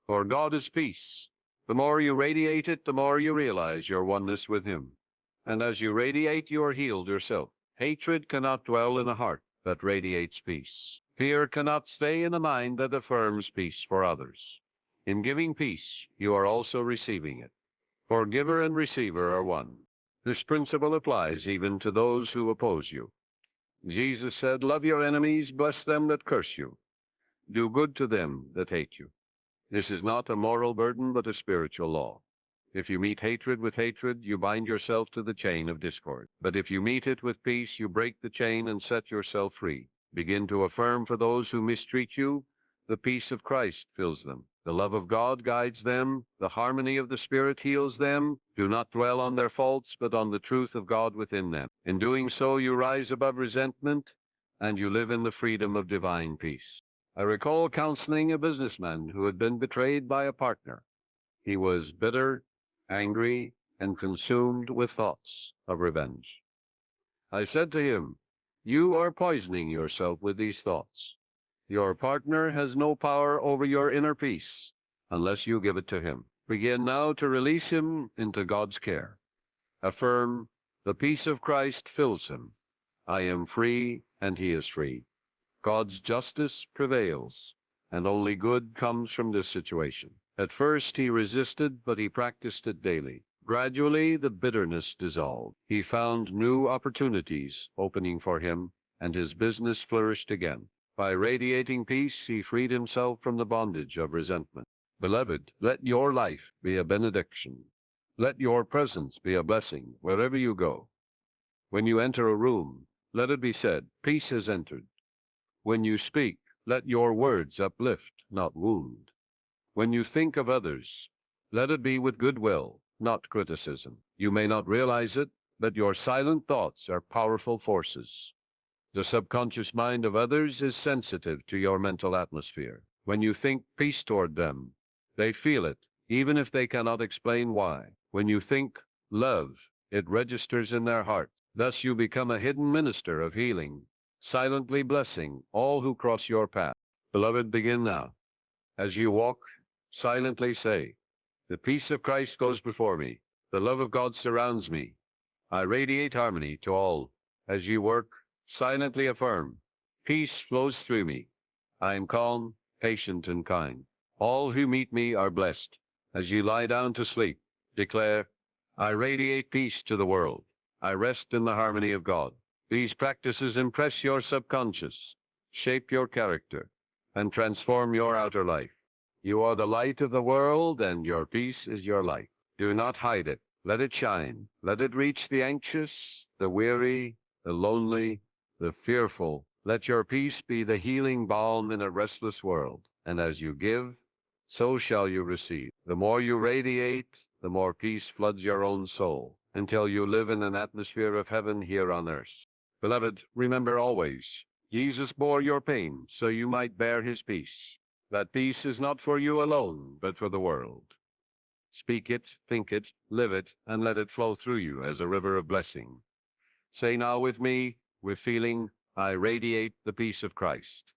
For God is peace. The more you radiate it, the more you realize your oneness with Him. And as you radiate, you are healed yourself. Hatred cannot dwell in a heart that radiates peace. Fear cannot stay in a mind that affirms peace for others. In giving peace, you are also receiving it. For giver and receiver are one. This principle applies even to those who oppose you. Jesus said, "Love your enemies, bless them that curse you. Do good to them that hate you." This is not a moral burden, but a spiritual law. If you meet hatred with hatred, you bind yourself to the chain of discord. But if you meet it with peace, you break the chain and set yourself free. Begin to affirm for those who mistreat you, the peace of Christ fills them. The love of God guides them. The harmony of the Spirit heals them. Do not dwell on their faults, but on the truth of God within them. In doing so, you rise above resentment, and you live in the freedom of divine peace. I recall counseling a businessman who had been betrayed by a partner. He was bitter, angry, and consumed with thoughts of revenge. I said to him, "You are poisoning yourself with these thoughts. Your partner has no power over your inner peace unless you give it to him. Begin now to release him into God's care. Affirm, the peace of Christ fills him. I am free, and he is free. God's justice prevails, and only good comes from this situation." At first he resisted, but he practiced it daily. Gradually the bitterness dissolved. He found new opportunities opening for him, and his business flourished again. By radiating peace, he freed himself from the bondage of resentment. Beloved, let your life be a benediction. Let your presence be a blessing wherever you go. When you enter a room, let it be said, "Peace has entered." When you speak, let your words uplift, not wound. When you think of others, let it be with goodwill, not criticism. You may not realize it, but your silent thoughts are powerful forces. The subconscious mind of others is sensitive to your mental atmosphere. When you think peace toward them, they feel it, even if they cannot explain why. When you think love, it registers in their heart. Thus you become a hidden minister of healing, silently blessing all who cross your path. Beloved, begin now. As you walk, silently say, "The peace of Christ goes before me. The love of God surrounds me. I radiate harmony to all." As you work, silently affirm, "Peace flows through me. I am calm, patient, and kind. All who meet me are blessed." As you lie down to sleep, declare, "I radiate peace to the world. I rest in the harmony of God." These practices impress your subconscious, shape your character, and transform your outer life. You are the light of the world, and your peace is your light. Do not hide it. Let it shine. Let it reach the anxious, the weary, the lonely, the fearful. Let your peace be the healing balm in a restless world. And as you give, so shall you receive. The more you radiate, the more peace floods your own soul, until you live in an atmosphere of heaven here on earth. Beloved, remember always, Jesus bore your pain so you might bear his peace. That peace is not for you alone, but for the world. Speak it, think it, live it, and let it flow through you as a river of blessing. Say now with me, with feeling, "I radiate the peace of Christ.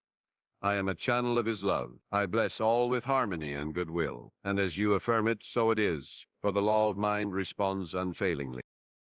I am a channel of his love. I bless all with harmony and goodwill." And as you affirm it, so it is, for the law of mind responds unfailingly.